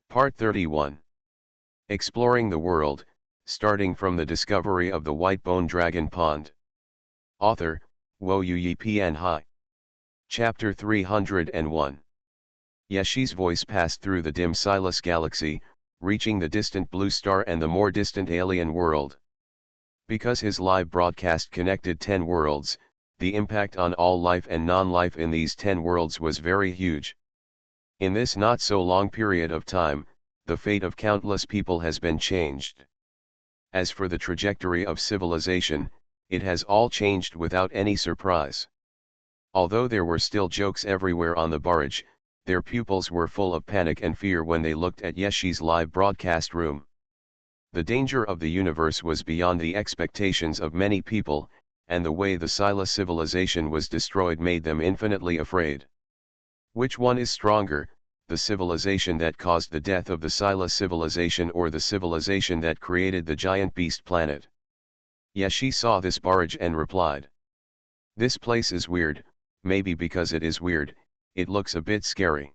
Part 31. Exploring the World, starting from the discovery of the white-bone dragon pond. Author, Wo Yi Pian Hai. Chapter 301. Yeshi's voice passed through the dim Silas galaxy, reaching the distant blue star and the more distant alien world. Because his live broadcast connected 10 worlds, the impact on all life and non-life in these 10 worlds was very huge. In this not-so-long period of time, the fate of countless people has been changed. As for the trajectory of civilization, it has all changed without any surprise. Although there were still jokes everywhere on the barrage, their pupils were full of panic and fear when they looked at Yeshi's live broadcast room. The danger of the universe was beyond the expectations of many people, and the way the Silas civilization was destroyed made them infinitely afraid. Which one is stronger, the civilization that caused the death of the Silas civilization or the civilization that created the giant beast planet? Yeshi saw this barrage and replied. This place is weird, maybe because it is weird, it looks a bit scary.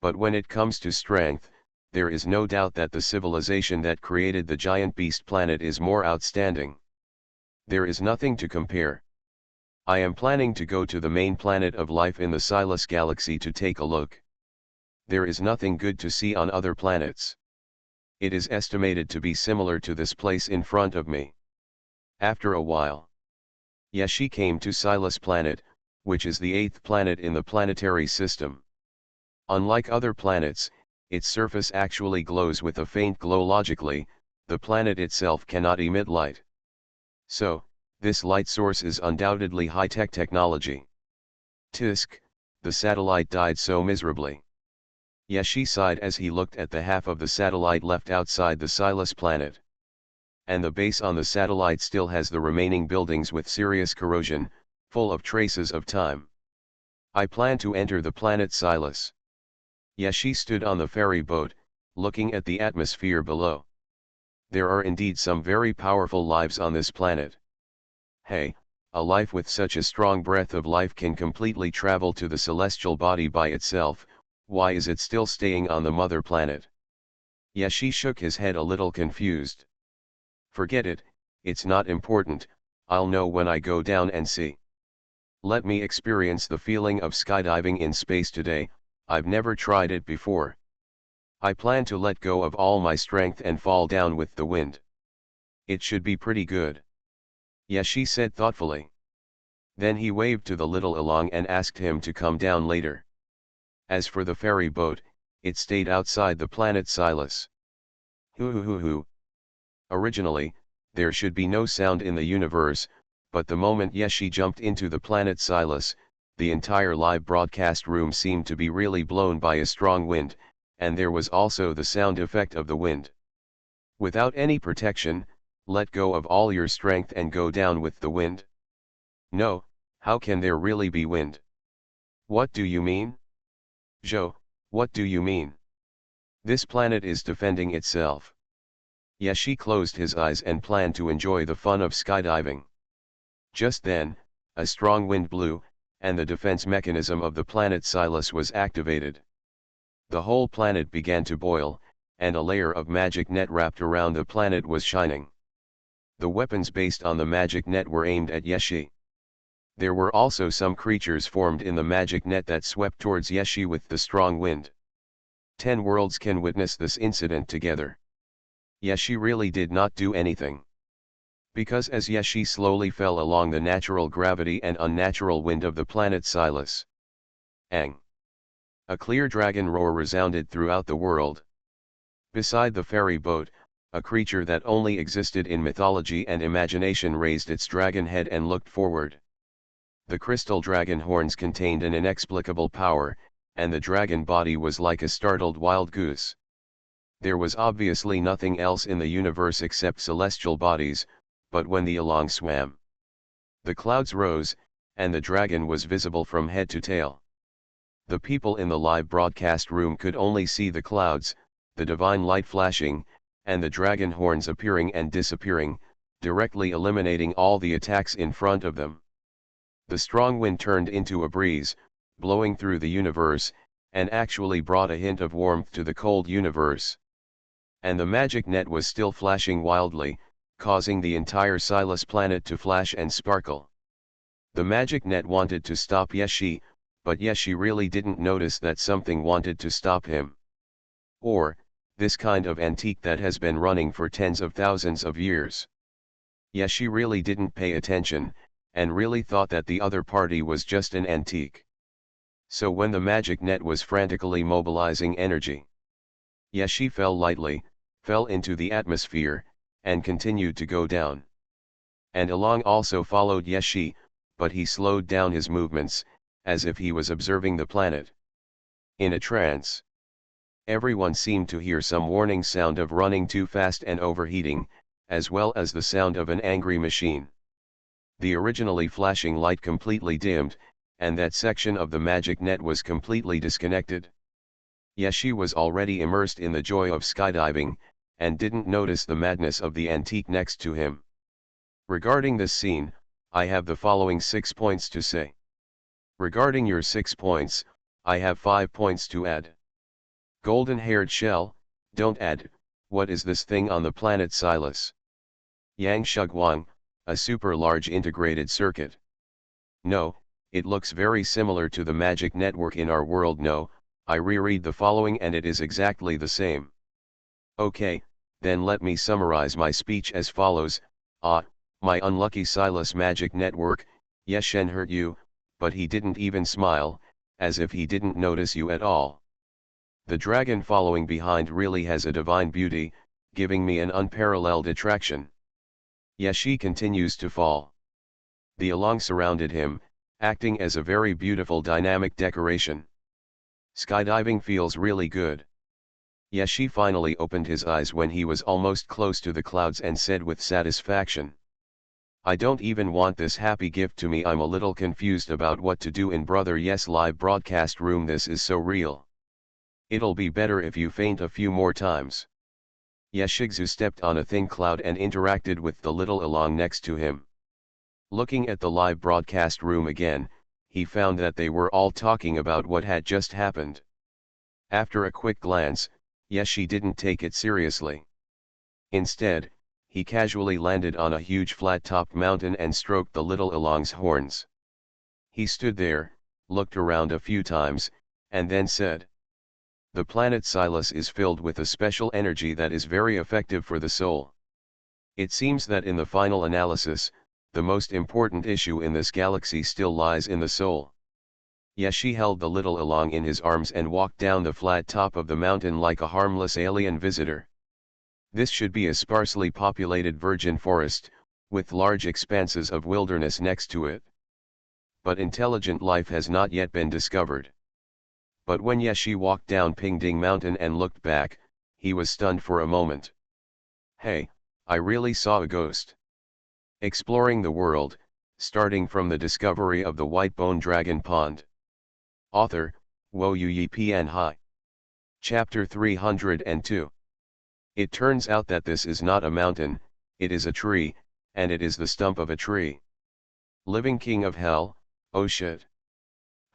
But when it comes to strength, there is no doubt that the civilization that created the giant beast planet is more outstanding. There is nothing to compare. I am planning to go to the main planet of life in the Silas galaxy to take a look. There is nothing good to see on other planets. It is estimated to be similar to this place in front of me. After a while, Yeshi came to Silas planet, which is the 8th planet in the planetary system. Unlike other planets, its surface actually glows with a faint glow. Logically, the planet itself cannot emit light. So, this light source is undoubtedly high-tech technology. Tisk, the satellite died so miserably. Yeshi sighed as he looked at the half of the satellite left outside the Silas planet. And the base on the satellite still has the remaining buildings with serious corrosion, full of traces of time. I plan to enter the planet Silas. Yeshi stood on the ferry boat, looking at the atmosphere below. There are indeed some very powerful lives on this planet. Hey, a life with such a strong breath of life can completely travel to the celestial body by itself. Why is it still staying on the mother planet? Yeshi shook his head a little confused. Forget it, it's not important, I'll know when I go down and see. Let me experience the feeling of skydiving in space today, I've never tried it before. I plan to let go of all my strength and fall down with the wind. It should be pretty good. Yeshi said thoughtfully. Then he waved to the little Along and asked him to come down later. As for the ferry boat, it stayed outside the planet Silas. Hoo. Originally, there should be no sound in the universe, but the moment Yeshi jumped into the planet Silas, the entire live broadcast room seemed to be really blown by a strong wind, and there was also the sound effect of the wind. Without any protection, let go of all your strength and go down with the wind? No, how can there really be wind? What do you mean? Zhou, what do you mean? This planet is defending itself. Yeshi closed his eyes and planned to enjoy the fun of skydiving. Just then, a strong wind blew, and the defense mechanism of the planet Silas was activated. The whole planet began to boil, and a layer of magic net wrapped around the planet was shining. The weapons based on the magic net were aimed at Yeshi. There were also some creatures formed in the magic net that swept towards Yeshi with the strong wind. 10 worlds can witness this incident together. Yeshi really did not do anything. Because as Yeshi slowly fell along the natural gravity and unnatural wind of the planet Silas. Ang! A clear dragon roar resounded throughout the world. Beside the ferry boat, a creature that only existed in mythology and imagination raised its dragon head and looked forward. The crystal dragon horns contained an inexplicable power, and the dragon body was like a startled wild goose. There was obviously nothing else in the universe except celestial bodies, but when the Along swam, the clouds rose, and the dragon was visible from head to tail. The people in the live broadcast room could only see the clouds, the divine light flashing, and the dragon horns appearing and disappearing, directly eliminating all the attacks in front of them. The strong wind turned into a breeze, blowing through the universe, and actually brought a hint of warmth to the cold universe. And the magic net was still flashing wildly, causing the entire Silas planet to flash and sparkle. The magic net wanted to stop Yeshi, but Yeshi really didn't notice that something wanted to stop him. Or, this kind of antique that has been running for tens of thousands of years. Yeshi really didn't pay attention, and really thought that the other party was just an antique. So when the magic net was frantically mobilizing energy, Yeshi fell lightly, fell into the atmosphere, and continued to go down. And along also followed Yeshi, but he slowed down his movements, as if he was observing the planet. In a trance. Everyone seemed to hear some warning sound of running too fast and overheating, as well as the sound of an angry machine. The originally flashing light completely dimmed, and that section of the magic net was completely disconnected. Yeshi was already immersed in the joy of skydiving, and didn't notice the madness of the antique next to him. Regarding this scene, I have the following 6 points to say. Regarding your 6 points, I have 5 points to add. Golden-haired shell, don't add, what is this thing on the planet Silas? Yang Xuanhuan, a super large integrated circuit. No, it looks very similar to the magic network in our world. No, I reread the following and it is exactly the same. Okay, then let me summarize my speech as follows. My unlucky Silas magic network, Yeshen hurt you, but he didn't even smile, as if he didn't notice you at all. The dragon following behind really has a divine beauty, giving me an unparalleled attraction. Yeshi continues to fall. The along surrounded him, acting as a very beautiful dynamic decoration. Skydiving feels really good. Yeshi finally opened his eyes when he was almost close to the clouds and said with satisfaction, I don't even want this happy gift to me. I'm a little confused about what to do in Brother Yes live broadcast room. This is so real. It'll be better if you faint a few more times. Yeshigzu stepped on a thin cloud and interacted with the little along next to him. Looking at the live broadcast room again, he found that they were all talking about what had just happened. After a quick glance, Yeshi didn't take it seriously. Instead, he casually landed on a huge flat-topped mountain and stroked the little along's horns. He stood there, looked around a few times, and then said, the planet Silas is filled with a special energy that is very effective for the soul. It seems that in the final analysis, the most important issue in this galaxy still lies in the soul. Yeshi held the little along in his arms and walked down the flat top of the mountain like a harmless alien visitor. This should be a sparsely populated virgin forest, with large expanses of wilderness next to it. But intelligent life has not yet been discovered. But when Yeshi walked down Pingding Mountain and looked back, he was stunned for a moment. Hey, I really saw a ghost. Exploring the world, starting from the discovery of the white bone dragon pond. Author, Wo Yi Pian Hai. Chapter 302. It turns out that this is not a mountain, it is a tree, and it is the stump of a tree. Living king of hell, oh shit.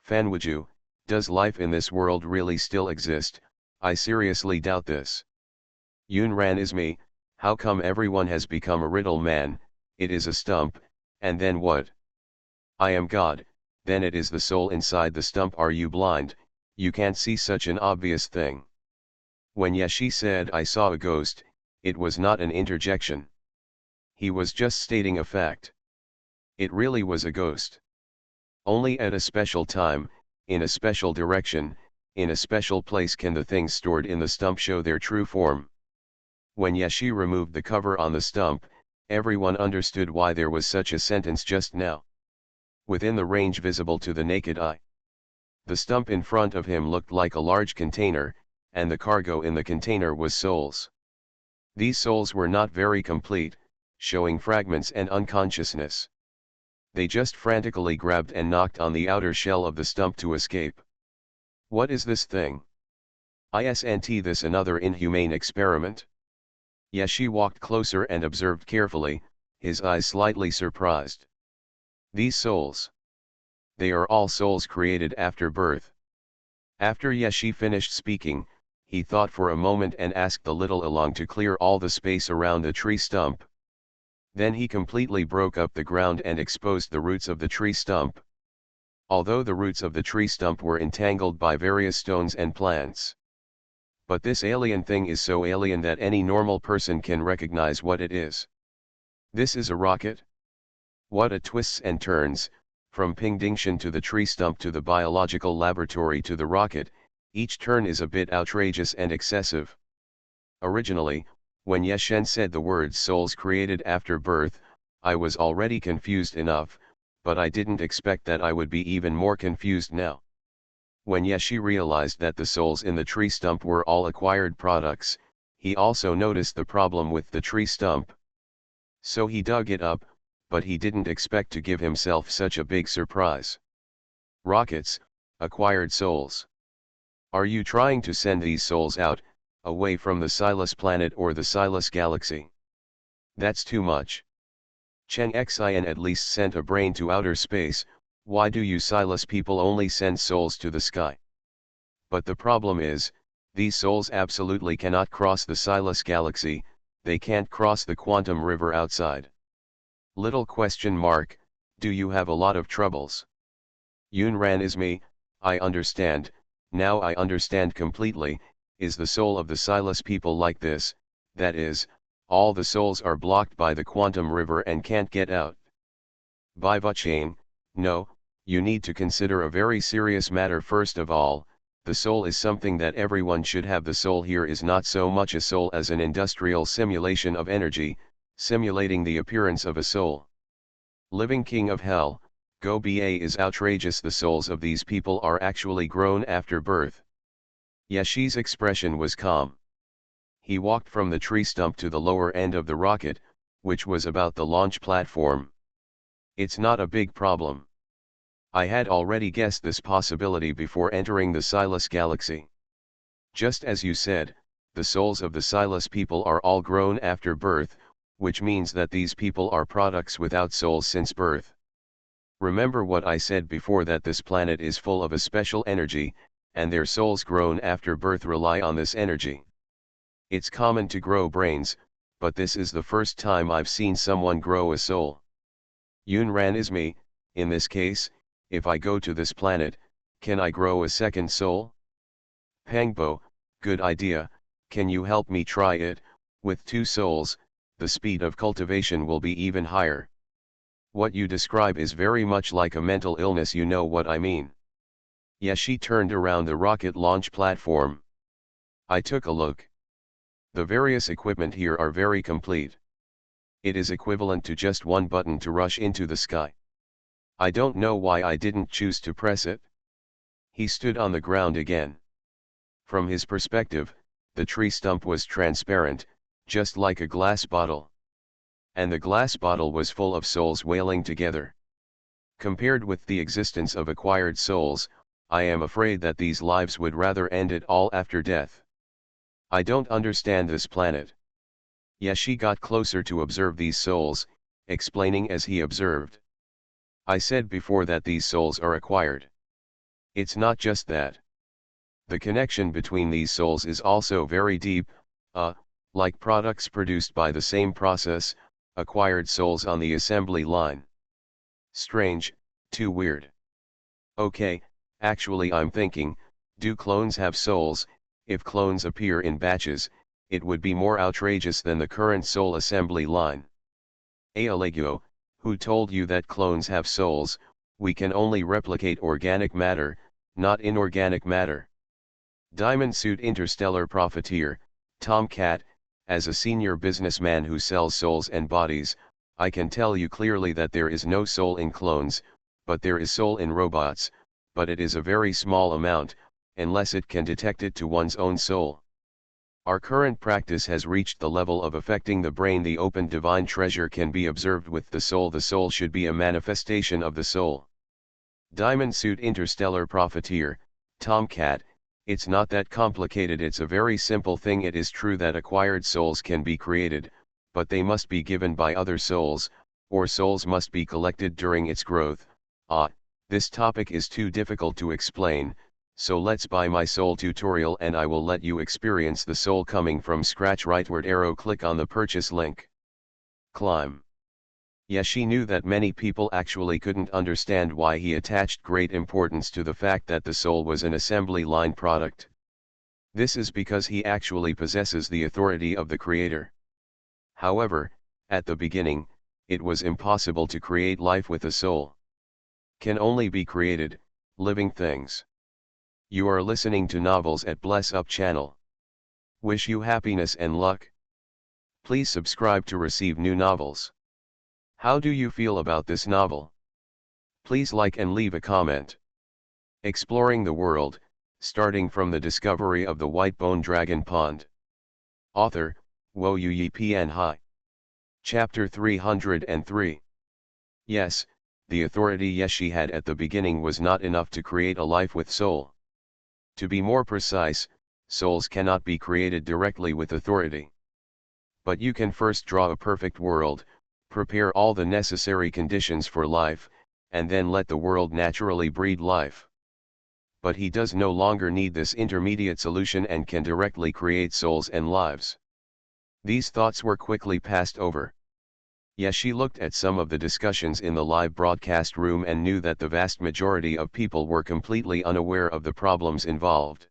Fanwuju, does life in this world really still exist? I seriously doubt this. Yunran is me, how come everyone has become a riddle man? It is a stump, and then what? I am God, then it is the soul inside the stump. Are you blind? You can't see such an obvious thing. When Yeshi said I saw a ghost, it was not an interjection. He was just stating a fact. It really was a ghost. Only at a special time, in a special direction, in a special place can the things stored in the stump show their true form. When Yeshi removed the cover on the stump, everyone understood why there was such a sentence just now. Within the range visible to the naked eye, the stump in front of him looked like a large container, and the cargo in the container was souls. These souls were not very complete, showing fragments and unconsciousness. They just frantically grabbed and knocked on the outer shell of the stump to escape. What is this thing? Isn't this another inhumane experiment? Yeshi walked closer and observed carefully, his eyes slightly surprised. These souls. They are all souls created after birth. After Yeshi finished speaking, he thought for a moment and asked the little Along to clear all the space around the tree stump. Then he completely broke up the ground and exposed the roots of the tree stump. Although the roots of the tree stump were entangled by various stones and plants. But this alien thing is so alien that any normal person can recognize what it is. This is a rocket? What a twists and turns, from Pingdingshan to the tree stump to the biological laboratory to the rocket, each turn is a bit outrageous and excessive. Originally, when Yeshen said the words souls created after birth, I was already confused enough, but I didn't expect that I would be even more confused now. When Yeshi realized that the souls in the tree stump were all acquired products, he also noticed the problem with the tree stump. So he dug it up, but he didn't expect to give himself such a big surprise. Rockets, acquired souls. Are you trying to send these souls out, away from the Silas planet or the Silas galaxy? That's too much. Cheng Xian at least sent a brain to outer space, why do you Silas people only send souls to the sky? But the problem is, these souls absolutely cannot cross the Silas galaxy, they can't cross the quantum river outside. Little question mark, do you have a lot of troubles? Yunran is me, I understand, now I understand completely, is the soul of the Silas people like this, that is, all the souls are blocked by the quantum river and can't get out. Bai Vuchain, no, you need to consider a very serious matter first of all, the soul is something that everyone should have. The soul here is not so much a soul as an industrial simulation of energy, simulating the appearance of a soul. Living king of hell, Go Ba is outrageous. The souls of these people are actually grown after birth. Yeshi's expression was calm. He walked from the tree stump to the lower end of the rocket, which was about the launch platform. It's not a big problem. I had already guessed this possibility before entering the Silas galaxy. Just as you said, the souls of the Silas people are all grown after birth, which means that these people are products without souls since birth. Remember what I said before, that this planet is full of a special energy, and their souls grown after birth rely on this energy. It's common to grow brains, but this is the first time I've seen someone grow a soul. Yunran is me, in this case, if I go to this planet, can I grow a second soul? Pangbo, good idea, can you help me try it? With 2 souls, the speed of cultivation will be even higher. What you describe is very much like a mental illness, you know what I mean. Yeshi turned around the rocket launch platform. I took a look. The various equipment here are very complete. It is equivalent to just one button to rush into the sky. I don't know why I didn't choose to press it. He stood on the ground again. From his perspective, the tree stump was transparent, just like a glass bottle. And the glass bottle was full of souls wailing together. Compared with the existence of acquired souls, I am afraid that these lives would rather end it all after death. I don't understand this planet. Yeshi got closer to observe these souls, explaining as he observed. I said before that these souls are acquired. It's not just that. The connection between these souls is also very deep, like products produced by the same process, acquired souls on the assembly line. Strange, too weird. Okay, actually I'm thinking, do clones have souls? If clones appear in batches, it would be more outrageous than the current soul assembly line. Alegio, who told you that clones have souls? We can only replicate organic matter, not inorganic matter. Diamond Suit Interstellar Profiteer, Tomcat, as a senior businessman who sells souls and bodies, I can tell you clearly that there is no soul in clones, but there is soul in robots, but it is a very small amount, unless it can detect it to one's own soul. Our current practice has reached the level of affecting the brain. The open divine treasure can be observed with the soul. The soul should be a manifestation of the soul. Diamond Suit Interstellar Profiteer, Tomcat, it's not that complicated, it's a very simple thing. It is true that acquired souls can be created, but they must be given by other souls, or souls must be collected during its growth. This topic is too difficult to explain, So let's buy my soul tutorial and I will let you experience the soul coming from scratch. Rightward arrow, click on the purchase link. Climb. Yeshi knew that many people actually couldn't understand why he attached great importance to the fact that the soul was an assembly line product. This is because he actually possesses the authority of the creator. However, at the beginning, it was impossible to create life with a soul. Can only be created, living things. You are listening to Novels at Bless Up channel. Wish you happiness and luck. Please subscribe to receive new novels. How do you feel about this novel? Please like and leave a comment. Exploring the world, starting from the discovery of the white bone dragon pond. Author, Xuanhuan Hai. Chapter 303. Yes, the authority Yeshi had at the beginning was not enough to create a life with soul. To be more precise, souls cannot be created directly with authority. But you can first draw a perfect world, prepare all the necessary conditions for life, and then let the world naturally breed life. But he does no longer need this intermediate solution and can directly create souls and lives. These thoughts were quickly passed over. Yeshi looked at some of the discussions in the live broadcast room and knew that the vast majority of people were completely unaware of the problems involved.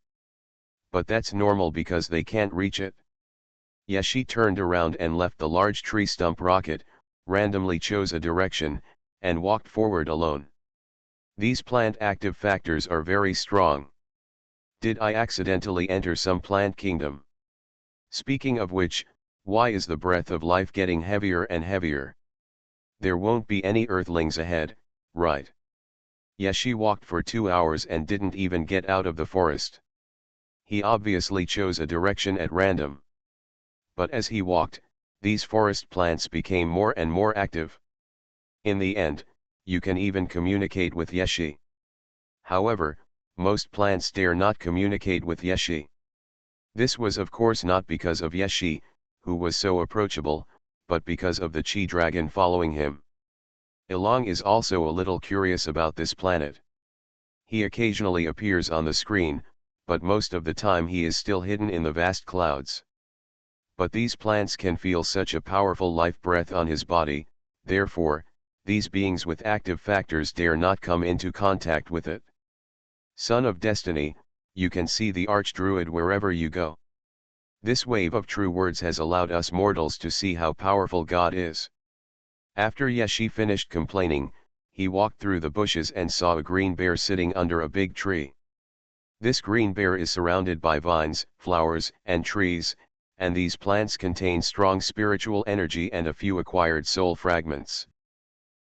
But that's normal because they can't reach it. Yeshi turned around and left the large tree stump rocket, randomly chose a direction, and walked forward alone. These plant active factors are very strong. Did I accidentally enter some plant kingdom? Speaking of which, why is the breath of life getting heavier and heavier? There won't be any earthlings ahead, right? Yeshi walked for 2 hours and didn't even get out of the forest. He obviously chose a direction at random. But as he walked, these forest plants became more and more active. In the end, you can even communicate with Yeshi. However, most plants dare not communicate with Yeshi. This was of course not because of Yeshi, who was so approachable, but because of the Chi dragon following him. Ilong is also a little curious about this planet. He occasionally appears on the screen, but most of the time he is still hidden in the vast clouds. But these plants can feel such a powerful life breath on his body, therefore, these beings with active factors dare not come into contact with it. Son of Destiny, you can see the Archdruid wherever you go. This wave of true words has allowed us mortals to see how powerful God is. After Yeshi finished complaining, he walked through the bushes and saw a green bear sitting under a big tree. This green bear is surrounded by vines, flowers, and trees, and these plants contain strong spiritual energy and a few acquired soul fragments.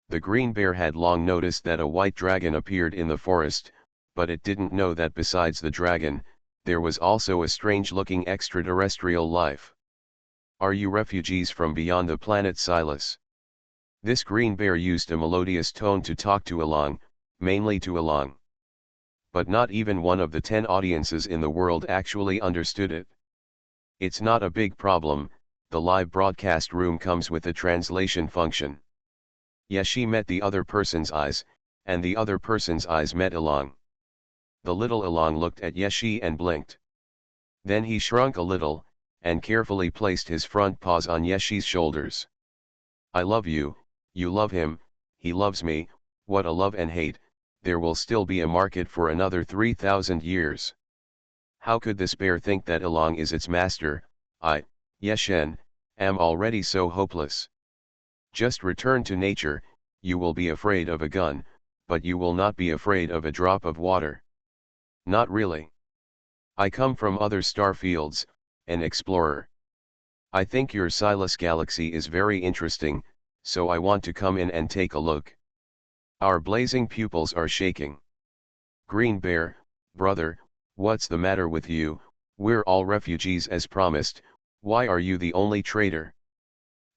The green bear had long noticed that a white dragon appeared in the forest, but it didn't know that besides the dragon, there was also a strange-looking extraterrestrial life. Are you refugees from beyond the planet Silas? This green bear used a melodious tone to talk to Ilong, mainly to Ilong. But not even one of the 10 audiences in the world actually understood it. It's not a big problem, the live broadcast room comes with a translation function. Yeshi met the other person's eyes, and the other person's eyes met Ilong. The little Ilong looked at Yeshi and blinked. Then he shrunk a little, and carefully placed his front paws on Yeshi's shoulders. I love you, you love him, he loves me, what a love and hate, there will still be a market for another 3,000 years. How could this bear think that Ilong is its master? I, Yeshen, am already so hopeless. Just return to nature, you will be afraid of a gun, but you will not be afraid of a drop of water. Not really. I come from other star fields, an explorer. I think your Silas galaxy is very interesting, so I want to come in and take a look. Our blazing pupils are shaking. Green Bear, brother, what's the matter with you? We're all refugees as promised, why are you the only traitor?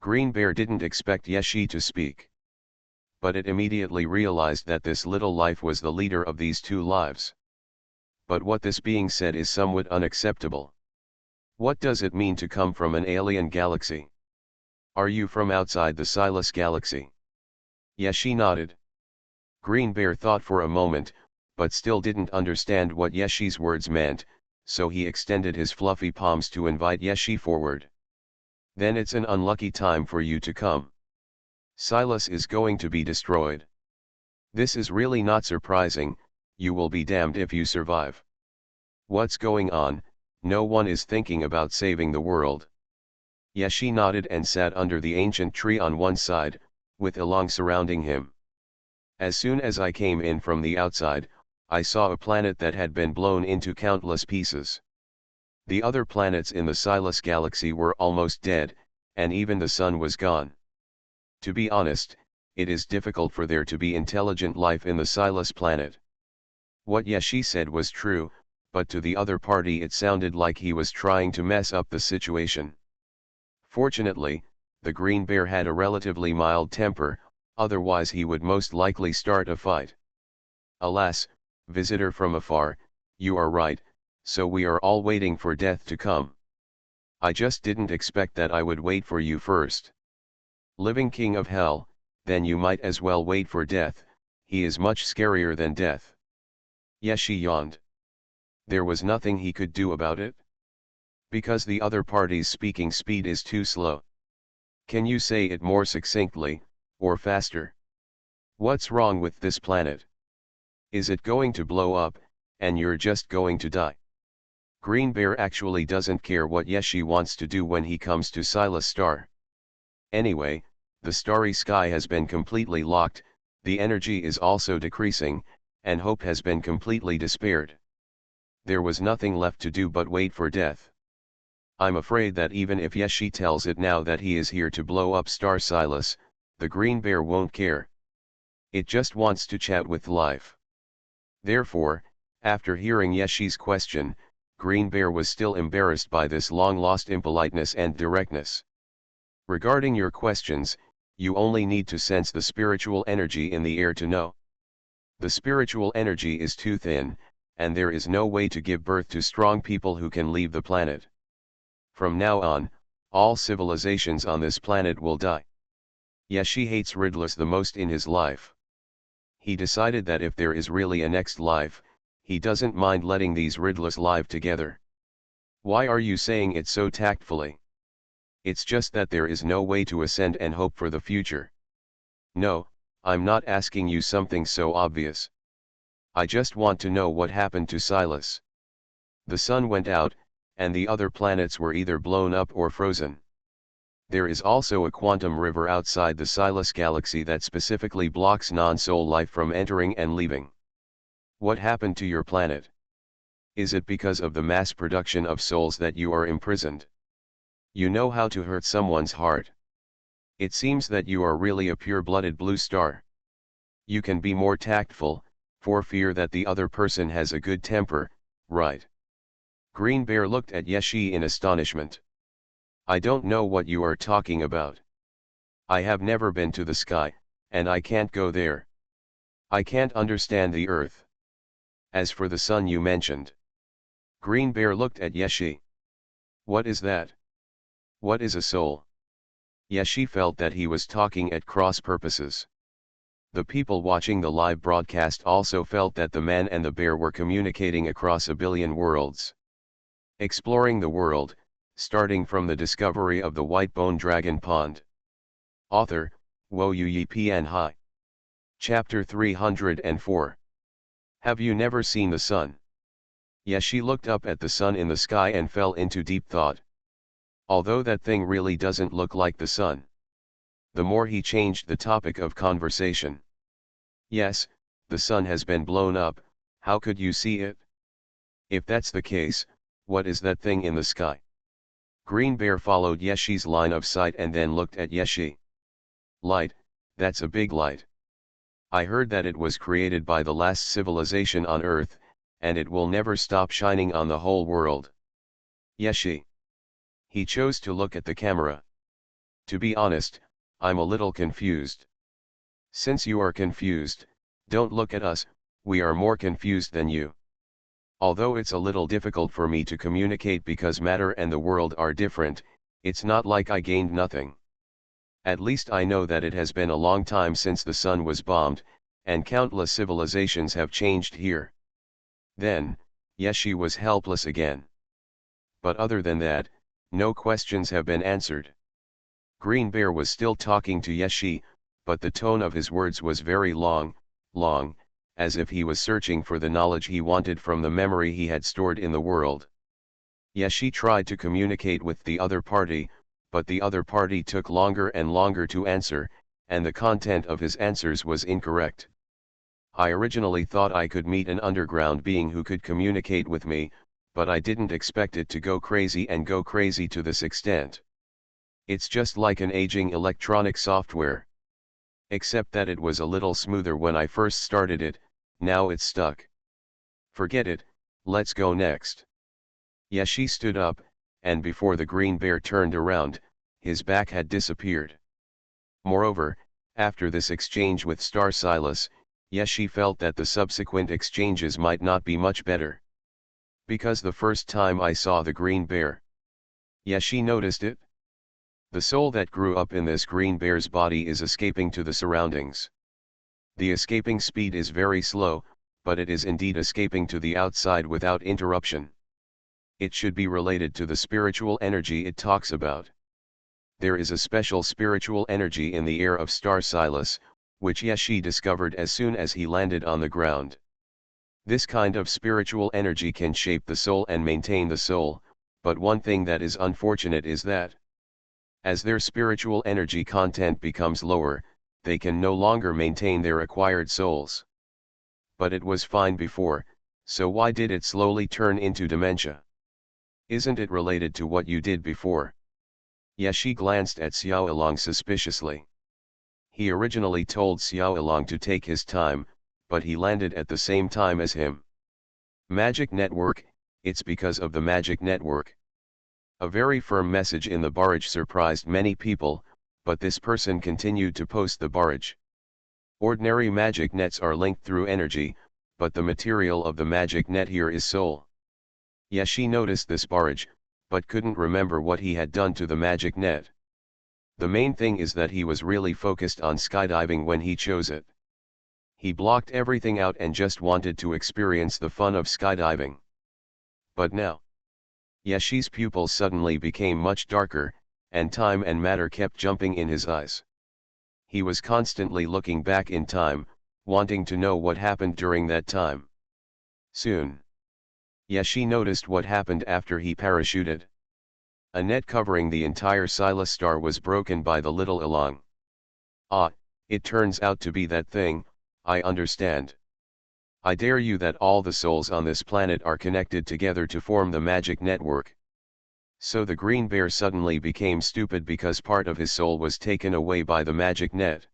Green Bear didn't expect Yeshi to speak. But it immediately realized that this little life was the leader of these two lives. But what this being said is somewhat unacceptable. What does it mean to come from an alien galaxy? Are you from outside the Silas galaxy? Yeshi nodded. Green Bear thought for a moment, but still didn't understand what Yeshi's words meant, so he extended his fluffy palms to invite Yeshi forward. Then it's an unlucky time for you to come. Silas is going to be destroyed. This is really not surprising, you will be damned if you survive. What's going on? No one is thinking about saving the world. Yeshi nodded and sat under the ancient tree on one side, with Ilong surrounding him. As soon as I came in from the outside, I saw a planet that had been blown into countless pieces. The other planets in the Silas galaxy were almost dead, and even the sun was gone. To be honest, it is difficult for there to be intelligent life in the Silas planet. What Yeshi said was true, but to the other party it sounded like he was trying to mess up the situation. Fortunately, the green bear had a relatively mild temper, otherwise he would most likely start a fight. Alas, visitor from afar, you are right, so we are all waiting for death to come. I just didn't expect that I would wait for you first. Living king of hell, then you might as well wait for death, he is much scarier than death. Yeshi yawned. There was nothing he could do about it? Because the other party's speaking speed is too slow. Can you say it more succinctly, or faster? What's wrong with this planet? Is it going to blow up, and you're just going to die? Green Bear actually doesn't care what Yeshi wants to do when he comes to Silas Star. Anyway, the starry sky has been completely locked, the energy is also decreasing, and hope has been completely despaired. There was nothing left to do but wait for death. I'm afraid that even if Yeshi tells it now that he is here to blow up Star Silas, the Green Bear won't care. It just wants to chat with life. Therefore, after hearing Yeshi's question, Green Bear was still embarrassed by this long-lost impoliteness and directness. Regarding your questions, you only need to sense the spiritual energy in the air to know. The spiritual energy is too thin, and there is no way to give birth to strong people who can leave the planet. From now on, all civilizations on this planet will die. Yeshi hates Riddlers the most in his life. He decided that if there is really a next life, he doesn't mind letting these Riddlers live together. Why are you saying it so tactfully? It's just that there is no way to ascend and hope for the future. No, I'm not asking you something so obvious. I just want to know what happened to Silas. The sun went out, and the other planets were either blown up or frozen. There is also a quantum river outside the Silas galaxy that specifically blocks non-soul life from entering and leaving. What happened to your planet? Is it because of the mass production of souls that you are imprisoned? You know how to hurt someone's heart. It seems that you are really a pure-blooded blue star. You can be more tactful, for fear that the other person has a good temper, right? Green Bear looked at Yeshi in astonishment. I don't know what you are talking about. I have never been to the sky, and I can't go there. I can't understand the earth. As for the sun you mentioned. Green Bear looked at Yeshi. What is that? What is a soul? Yeshi felt that he was talking at cross purposes. The people watching the live broadcast also felt that the man and the bear were communicating across a billion worlds. Exploring the world, starting from the discovery of the white bone dragon pond. Author, Wo Yi Pian Hai. Chapter 304. Have you never seen the sun? Yeshi looked up at the sun in the sky and fell into deep thought. Although that thing really doesn't look like the sun. The more he changed the topic of conversation. Yes, the sun has been blown up, how could you see it? If that's the case, what is that thing in the sky? Green Bear followed Yeshi's line of sight and then looked at Yeshi. Light, that's a big light. I heard that it was created by the last civilization on Earth, and it will never stop shining on the whole world. Yeshi. He chose to look at the camera. To be honest, I'm a little confused. Since you are confused, don't look at us, we are more confused than you. Although it's a little difficult for me to communicate because matter and the world are different, it's not like I gained nothing. At least I know that it has been a long time since the sun was bombed, and countless civilizations have changed here. Then, Yeshi was helpless again. But other than that, no questions have been answered. Green Bear was still talking to Yeshi, but the tone of his words was very long, as if he was searching for the knowledge he wanted from the memory he had stored in the world. Yeshi tried to communicate with the other party, but the other party took longer and longer to answer, and the content of his answers was incorrect. I originally thought I could meet an underground being who could communicate with me, but I didn't expect it to go crazy and go crazy to this extent. It's just like an aging electronic software. Except that it was a little smoother when I first started it, now it's stuck. Forget it, let's go next. Yeshi stood up, and before the Green Bear turned around, his back had disappeared. Moreover, after this exchange with Star Silas, Yeshi felt that the subsequent exchanges might not be much better. Because the first time I saw the Green Bear, Yeshi noticed it. The soul that grew up in this Green Bear's body is escaping to the surroundings. The escaping speed is very slow, but it is indeed escaping to the outside without interruption. It should be related to the spiritual energy it talks about. There is a special spiritual energy in the air of Star Silas, which Yeshi discovered as soon as he landed on the ground. This kind of spiritual energy can shape the soul and maintain the soul, but one thing that is unfortunate is that, as their spiritual energy content becomes lower, they can no longer maintain their acquired souls. But it was fine before, so why did it slowly turn into dementia? Isn't it related to what you did before? Yeshi glanced at Xuanhuan suspiciously. He originally told Xuanhuan to take his time, but he landed at the same time as him. Magic network, it's because of the magic network. A very firm message in the barrage surprised many people, but this person continued to post the barrage. Ordinary magic nets are linked through energy, but the material of the magic net here is soul. Yeshi noticed this barrage, but couldn't remember what he had done to the magic net. The main thing is that he was really focused on skydiving when he chose it. He blocked everything out and just wanted to experience the fun of skydiving. But now, Yeshi's pupils suddenly became much darker, and time and matter kept jumping in his eyes. He was constantly looking back in time, wanting to know what happened during that time. Soon, Yeshi noticed what happened after he parachuted. A net covering the entire Silas star was broken by the little Elang. Ah, it turns out to be that thing, I understand. I dare you that all the souls on this planet are connected together to form the magic network. So the Green Bear suddenly became stupid because part of his soul was taken away by the magic net.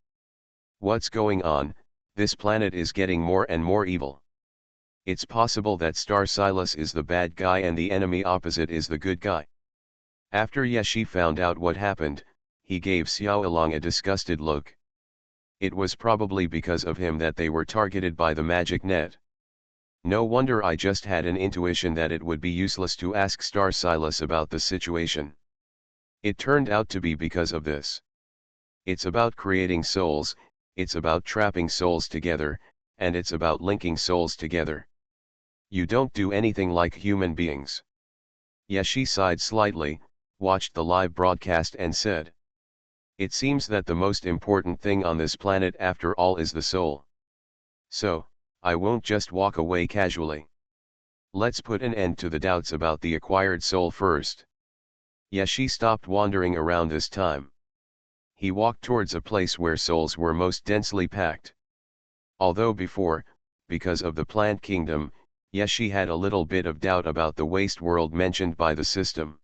What's going on? This planet is getting more and more evil. It's possible that Star Silas is the bad guy and the enemy opposite is the good guy. After Yeshi found out what happened, he gave Xuanhuan a disgusted look. It was probably because of him that they were targeted by the magic net. No wonder I just had an intuition that it would be useless to ask Star Silas about the situation. It turned out to be because of this. It's about creating souls, it's about trapping souls together, and it's about linking souls together. You don't do anything like human beings. Yeshi sighed slightly, watched the live broadcast and said, "It seems that the most important thing on this planet after all is the soul. So, I won't just walk away casually. Let's put an end to the doubts about the acquired soul first." Yeshi stopped wandering around this time. He walked towards a place where souls were most densely packed. Although before, because of the plant kingdom, Yeshi had a little bit of doubt about the waste world mentioned by the system.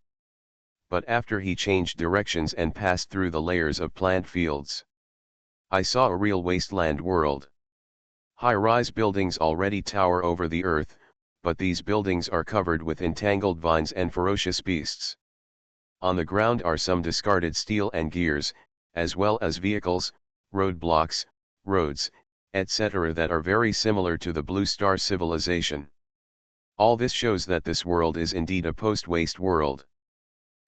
But after he changed directions and passed through the layers of plant fields, I saw a real wasteland world. High-rise buildings already tower over the earth, but these buildings are covered with entangled vines and ferocious beasts. On the ground are some discarded steel and gears, as well as vehicles, roadblocks, roads, etc. that are very similar to the Blue Star civilization. All this shows that this world is indeed a post-waste world.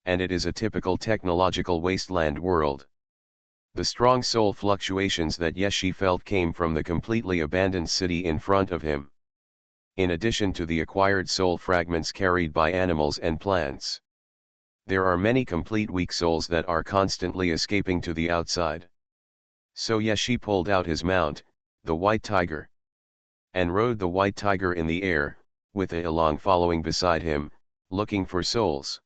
And it is a typical technological wasteland world. The strong soul fluctuations that Yeshi felt came from the completely abandoned city in front of him. In addition to the acquired soul fragments carried by animals and plants, there are many complete weak souls that are constantly escaping to the outside. So Yeshi pulled out his mount, the white tiger, and rode the white tiger in the air, with A Along following beside him, looking for souls.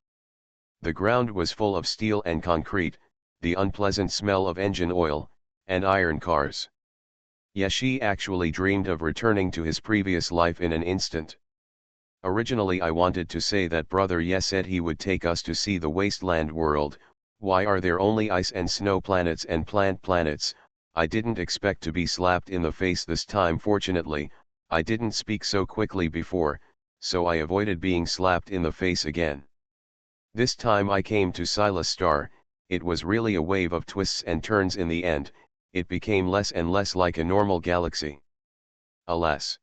The ground was full of steel and concrete, the unpleasant smell of engine oil, and iron cars. Yeshi actually dreamed of returning to his previous life in an instant. Originally I wanted to say that Brother Ye said he would take us to see the wasteland world. Why are there only ice and snow planets and plant planets? I didn't expect to be slapped in the face this time. Fortunately, I didn't speak so quickly before, so I avoided being slapped in the face again. This time I came to Silas Star. It was really a wave of twists and turns. In the end, it became less and less like a normal galaxy. Alas!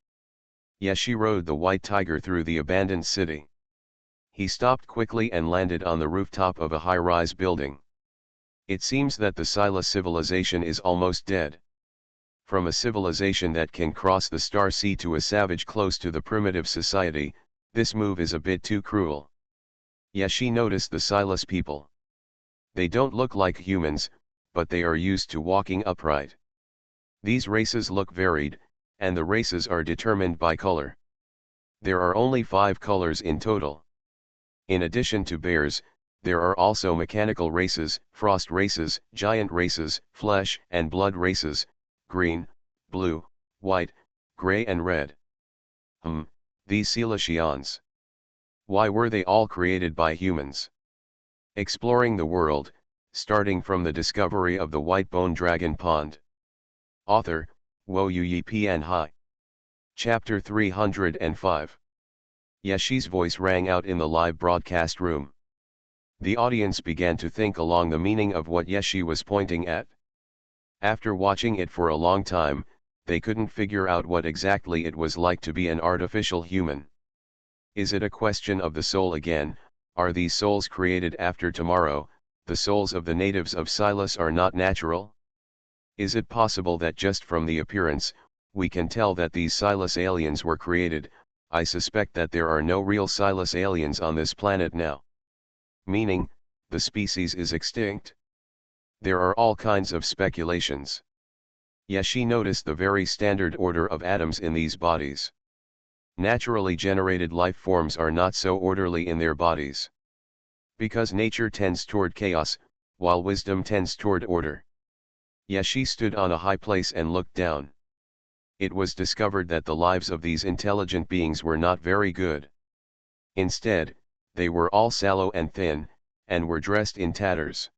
Yeshi rode the white tiger through the abandoned city. He stopped quickly and landed on the rooftop of a high-rise building. It seems that the Silas civilization is almost dead. From a civilization that can cross the Star Sea to a savage close to the primitive society, this move is a bit too cruel. Yeshi noticed the Silas people. They don't look like humans, but they are used to walking upright. These races look varied, and the races are determined by color. There are only 5 colors in total. In addition to bears, there are also mechanical races, frost races, giant races, flesh and blood races, green, blue, white, gray and red. These Celestians. Why were they all created by humans? Exploring the world, starting from the discovery of the white bone dragon pond. Author, Xuanhuan Pian Hai. Chapter 305. Yeshi's voice rang out in the live broadcast room. The audience began to think along the meaning of what Yeshi was pointing at. After watching it for a long time, they couldn't figure out what exactly it was like to be an artificial human. Is it a question of the soul again? Are these souls created after tomorrow? The souls of the natives of Silas are not natural? Is it possible that just from the appearance, we can tell that these Silas aliens were created? I suspect that there are no real Silas aliens on this planet now. Meaning, the species is extinct? There are all kinds of speculations. Yeshi noticed the very standard order of atoms in these bodies. Naturally generated life forms are not so orderly in their bodies. Because nature tends toward chaos, while wisdom tends toward order. Yeshi stood on a high place and looked down. It was discovered that the lives of these intelligent beings were not very good. Instead, they were all sallow and thin, and were dressed in tatters.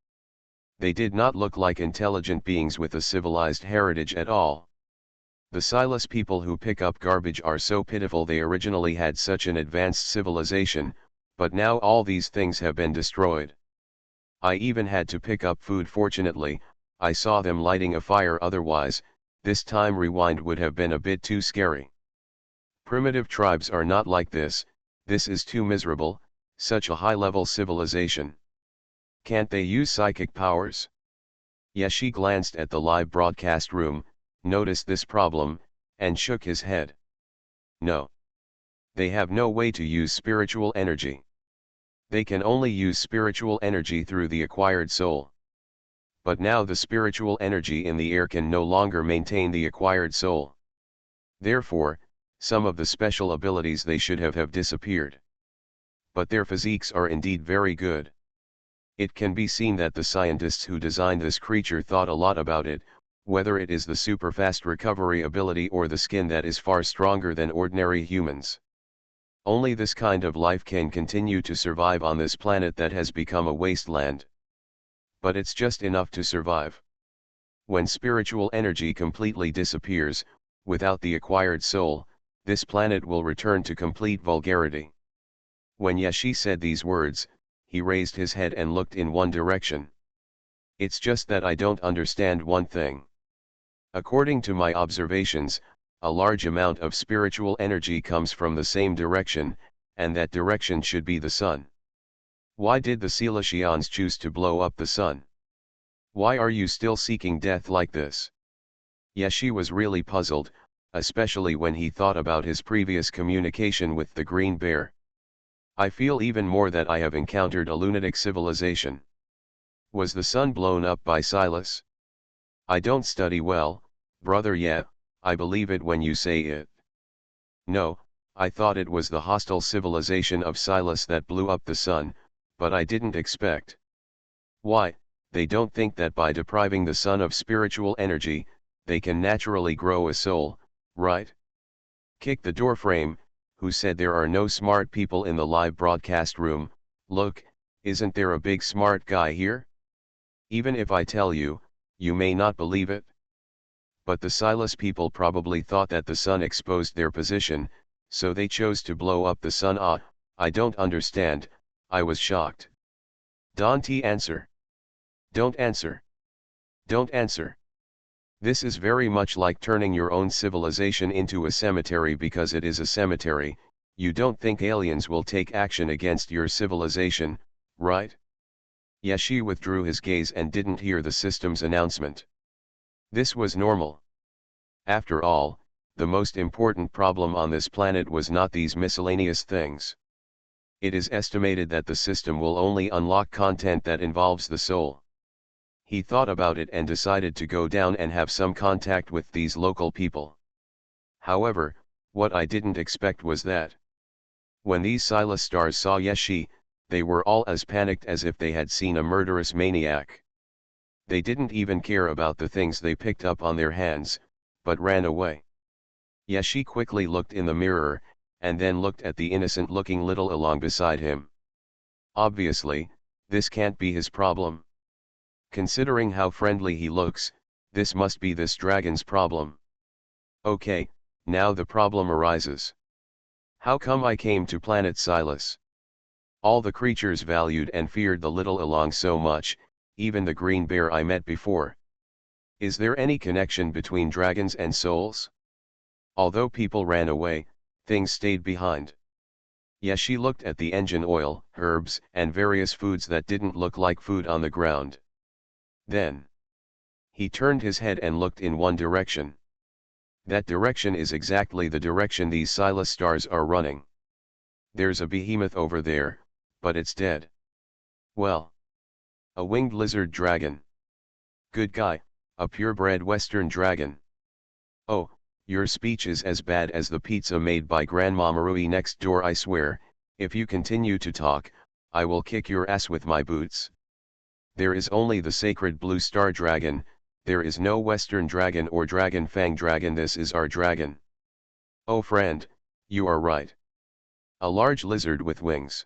They did not look like intelligent beings with a civilized heritage at all. The Silas people who pick up garbage are so pitiful. They originally had such an advanced civilization, but now all these things have been destroyed. I even had to pick up food. Fortunately, I saw them lighting a fire. Otherwise, this time rewind would have been a bit too scary. Primitive tribes are not like this. This is too miserable, such a high-level civilization. Can't they use psychic powers? Yeshi glanced at the live broadcast room, noticed this problem, and shook his head. No. They have no way to use spiritual energy. They can only use spiritual energy through the acquired soul. But now the spiritual energy in the air can no longer maintain the acquired soul. Therefore, some of the special abilities they should have disappeared. But their physiques are indeed very good. It can be seen that the scientists who designed this creature thought a lot about it, whether it is the super fast recovery ability or the skin that is far stronger than ordinary humans. Only this kind of life can continue to survive on this planet that has become a wasteland. But it's just enough to survive. When spiritual energy completely disappears, without the acquired soul, this planet will return to complete vulgarity. When Yeshi said these words, he raised his head and looked in one direction. It's just that I don't understand one thing. According to my observations, a large amount of spiritual energy comes from the same direction, and that direction should be the sun. Why did the Celestians choose to blow up the sun? Why are you still seeking death like this? Yeshi was really puzzled, especially when he thought about his previous communication with the green bear. I feel even more that I have encountered a lunatic civilization. Was the sun blown up by Silas? I don't study well, brother. Yeah, I believe it when you say it. No, I thought it was the hostile civilization of Silas that blew up the sun, but I didn't expect. Why, they don't think that by depriving the sun of spiritual energy, they can naturally grow a soul, right? Kick the doorframe. Who said there are no smart people in the live broadcast room? Look, isn't there a big smart guy here? Even if I tell you, you may not believe it. But the Silas people probably thought that the sun exposed their position, so they chose to blow up the sun. Ah, I don't understand. I was shocked. Don't answer. Don't answer. Don't answer. This is very much like turning your own civilization into a cemetery because it is a cemetery. You don't think aliens will take action against your civilization, right? Yeshi withdrew his gaze and didn't hear the system's announcement. This was normal. After all, the most important problem on this planet was not these miscellaneous things. It is estimated that the system will only unlock content that involves the soul. He thought about it and decided to go down and have some contact with these local people. However, what I didn't expect was that when these Silas stars saw Yeshi, they were all as panicked as if they had seen a murderous maniac. They didn't even care about the things they picked up on their hands, but ran away. Yeshi quickly looked in the mirror, and then looked at the innocent-looking little along beside him. Obviously, this can't be his problem. Considering how friendly he looks, this must be this dragon's problem. Okay, now the problem arises. How come I came to planet Silas? All the creatures valued and feared the little along so much, even the green bear I met before. Is there any connection between dragons and souls? Although people ran away, things stayed behind. Yeshi looked at the engine oil, herbs, and various foods that didn't look like food on the ground. Then he turned his head and looked in one direction. That direction is exactly the direction these Silas stars are running. There's a behemoth over there, but it's dead. Well, a winged lizard dragon. Good guy, a purebred western dragon. Oh, your speech is as bad as the pizza made by Grandma Marui next door. I swear, if you continue to talk, I will kick your ass with my boots. There is only the sacred blue star dragon, there is no western dragon or dragon fang dragon. This is our dragon. Oh friend, you are right. A large lizard with wings.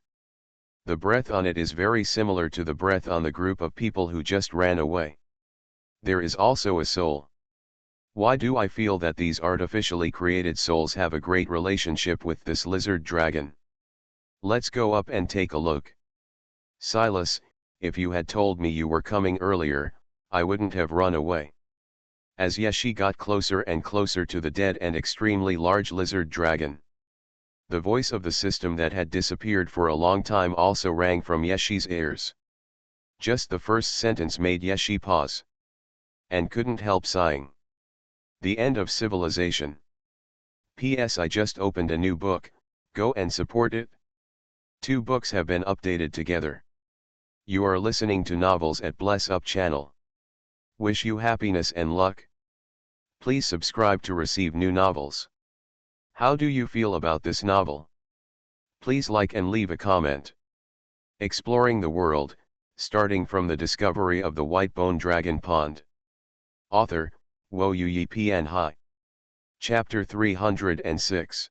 The breath on it is very similar to the breath on the group of people who just ran away. There is also a soul. Why do I feel that these artificially created souls have a great relationship with this lizard dragon? Let's go up and take a look. Silas, if you had told me you were coming earlier, I wouldn't have run away. As Yeshi got closer and closer to the dead and extremely large lizard dragon, the voice of the system that had disappeared for a long time also rang from Yeshi's ears. Just the first sentence made Yeshi pause, and couldn't help sighing. The end of civilization. P.S. I just opened a new book, go and support it. 2 books have been updated together. You are listening to Novels at Bless Up channel. Wish you happiness and luck. Please subscribe to receive new novels. How do you feel about this novel? Please like and leave a comment. Exploring the world, starting from the discovery of the white bone dragon pond. Author, Xuanhuan Pianhai. Chapter 306.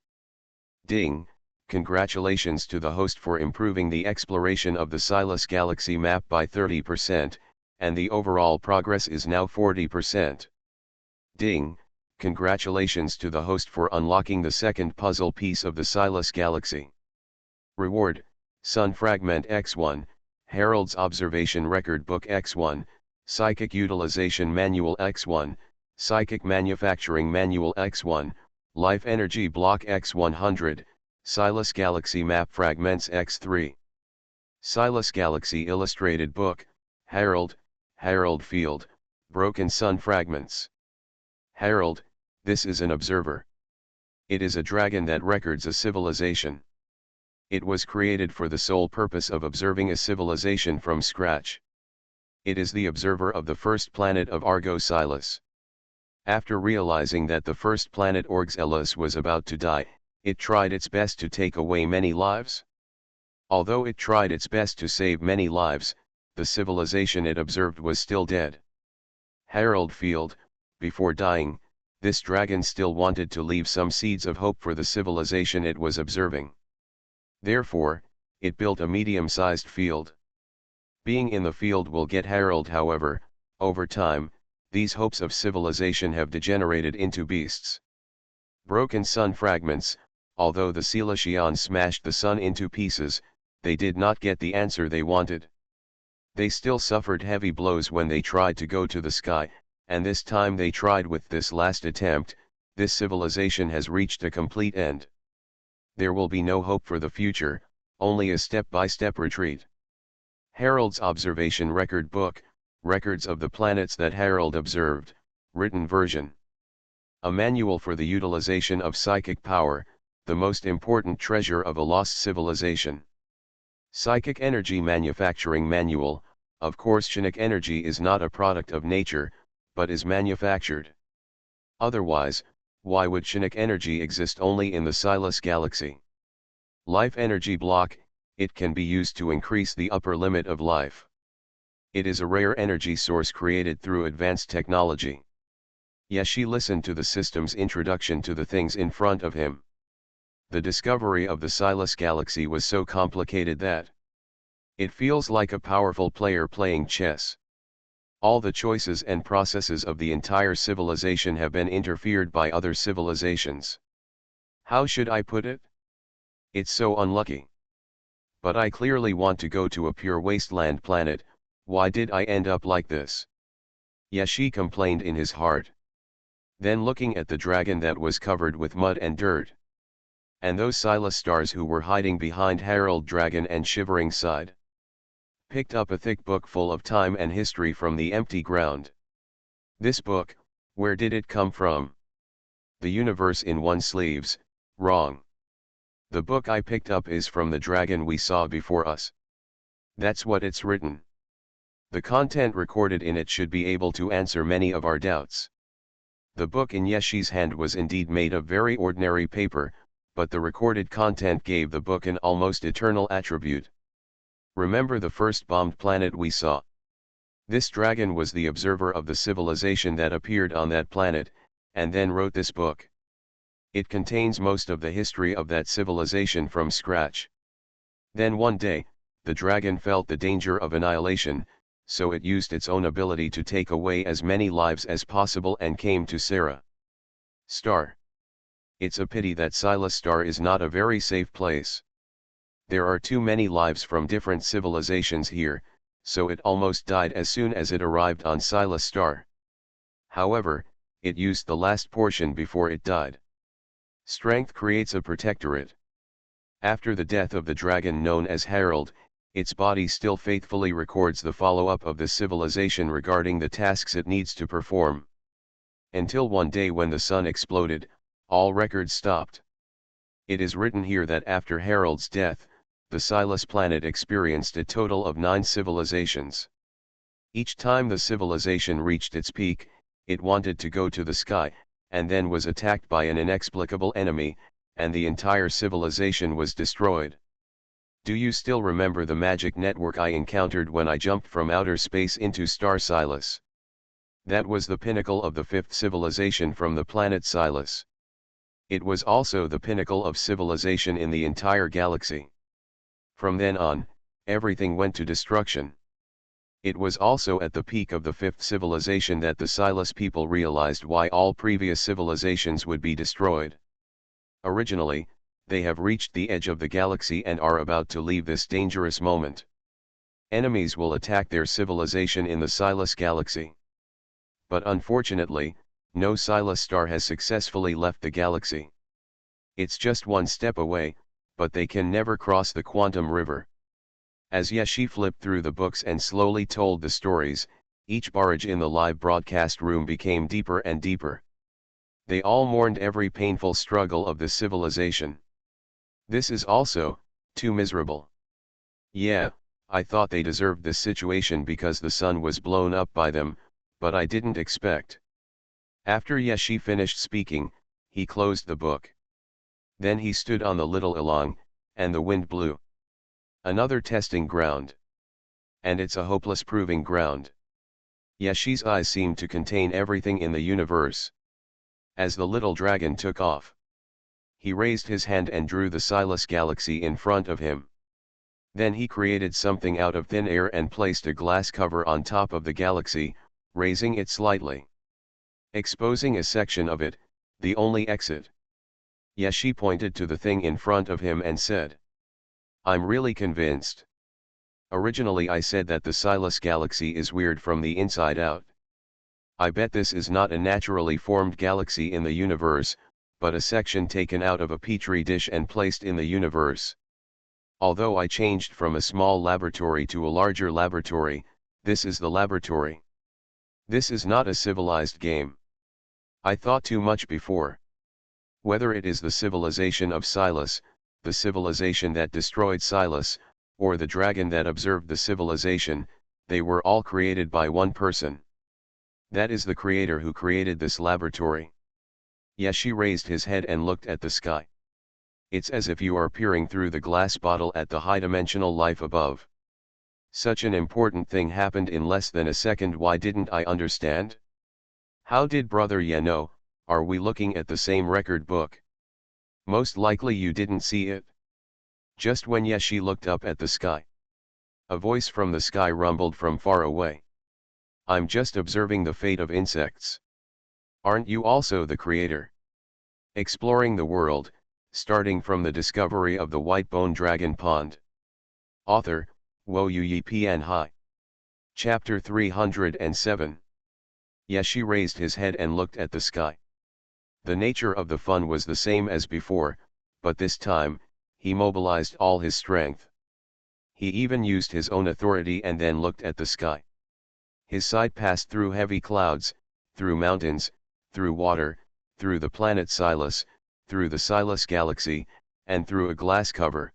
Ding, congratulations to the host for improving the exploration of the Silas Galaxy map by 30%, and the overall progress is now 40%. Ding, congratulations to the host for unlocking the second puzzle piece of the Silas Galaxy. Reward, Sun Fragment X1, Harold's Observation Record Book X1, Psychic Utilization Manual X1, Psychic Manufacturing Manual X1, Life Energy Block X100, Silas Galaxy Map Fragments X3. Silas Galaxy Illustrated Book, Harold, Harold Field, Broken Sun Fragments. Harold, this is an observer. It is a dragon that records a civilization. It was created for the sole purpose of observing a civilization from scratch. It is the observer of the first planet of Argo Silas. After realizing that the first planet Orgs Elis was about to die, it tried its best to take away many lives. Although it tried its best to save many lives, the civilization it observed was still dead. Harold Field, before dying, this dragon still wanted to leave some seeds of hope for the civilization it was observing. Therefore, it built a medium-sized field. Being in the field will get Harold. However, over time, these hopes of civilization have degenerated into beasts. Broken sun fragments. Although the Celestians smashed the sun into pieces, they did not get the answer they wanted. They still suffered heavy blows when they tried to go to the sky, and this time they tried with this last attempt. This civilization has reached a complete end. There will be no hope for the future, only a step-by-step retreat. Harold's Observation Record Book, Records of the Planets that Harold Observed, Written Version. A manual for the utilization of psychic power, the most important treasure of a lost civilization. Psychic Energy Manufacturing Manual. Of course, psionic energy is not a product of nature, but is manufactured. Otherwise, why would psionic energy exist only in the Silas galaxy? Life energy block. It can be used to increase the upper limit of life. It is a rare energy source created through advanced technology. Yeshi listened to the system's introduction to the things in front of him. The discovery of the Silas galaxy was so complicated that it feels like a powerful player playing chess. All the choices and processes of the entire civilization have been interfered by other civilizations. How should I put it? It's so unlucky. But I clearly want to go to a pure wasteland planet. Why did I end up like this? Yeshi complained in his heart. Then looking at the dragon that was covered with mud and dirt. And those Silas stars who were hiding behind Harold Dragon and shivering sighed. Picked up a thick book full of time and history from the empty ground. This book, where did it come from? The universe in one sleeves, wrong. The book I picked up is from the dragon we saw before us. That's what it's written. The content recorded in it should be able to answer many of our doubts. The book in Yeshi's hand was indeed made of very ordinary paper, but the recorded content gave the book an almost eternal attribute. Remember the first bombed planet we saw? This dragon was the observer of the civilization that appeared on that planet, and then wrote this book. It contains most of the history of that civilization from scratch. Then one day, the dragon felt the danger of annihilation, so it used its own ability to take away as many lives as possible and came to Sarah Star. It's a pity that Silas Star is not a very safe place. There are too many lives from different civilizations here, so it almost died as soon as it arrived on Silas Star. However, it used the last portion before it died. Strength creates a protectorate. After the death of the dragon known as Harold, its body still faithfully records the follow-up of the civilization regarding the tasks it needs to perform. Until one day when the sun exploded, all records stopped. It is written here that after Harold's death, the Silas planet experienced a total of 9 civilizations. Each time the civilization reached its peak, it wanted to go to the sky, and then was attacked by an inexplicable enemy, and the entire civilization was destroyed. Do you still remember the magic network I encountered when I jumped from outer space into Star Silas? That was the pinnacle of the 5th civilization from the planet Silas. It was also the pinnacle of civilization in the entire galaxy. From then on, everything went to destruction. It was also at the peak of the 5th civilization that the Silas people realized why all previous civilizations would be destroyed. Originally, they have reached the edge of the galaxy and are about to leave this dangerous moment. Enemies will attack their civilization in the Silas galaxy. But unfortunately, no Silas star has successfully left the galaxy. It's just one step away, but they can never cross the quantum river. As Yeshi flipped through the books and slowly told the stories, Each barrage in the live broadcast room became deeper and deeper. They all mourned every painful struggle of the civilization. This is also too miserable. Yeah, I thought they deserved this situation because the sun was blown up by them, but I didn't expect. After Yeshi finished speaking, he closed the book. Then he stood on the little Ilang, and the wind blew. Another testing ground. And it's a hopeless proving ground. Yeshi's eyes seemed to contain everything in the universe. As the little dragon took off, he raised his hand and drew the Silas galaxy in front of him. Then he created something out of thin air and placed a glass cover on top of the galaxy, raising it slightly, exposing a section of it, the only exit. Yeshi pointed to the thing in front of him and said, "I'm really convinced. Originally I said that the Silas galaxy is weird from the inside out. I bet this is not a naturally formed galaxy in the universe, but a section taken out of a petri dish and placed in the universe. Although I changed from a small laboratory to a larger laboratory, this is the laboratory. This is not a civilized game. I thought too much before. Whether it is the civilization of Silas, the civilization that destroyed Silas, or the dragon that observed the civilization, they were all created by one person. That is the creator who created this laboratory." Yeshi raised his head and looked at the sky. It's as if you are peering through the glass bottle at the high-dimensional life above. Such an important thing happened in less than a second. Why didn't I understand? How did Brother Ye know? Are we looking at the same record book? Most likely you didn't see it. Just when Yeshi looked up at the sky, a voice from the sky rumbled from far away. "I'm just observing the fate of insects. Aren't you also the creator? Exploring the world, starting from the discovery of the white bone dragon pond." Author, Xuanhuan Pian Hai. Chapter 307. Yeshi raised his head and looked at the sky. The nature of the fun was the same as before, but this time, he mobilized all his strength. He even used his own authority and then looked at the sky. His sight passed through heavy clouds, through mountains, through water, through the planet Silas, through the Silas galaxy, and through a glass cover.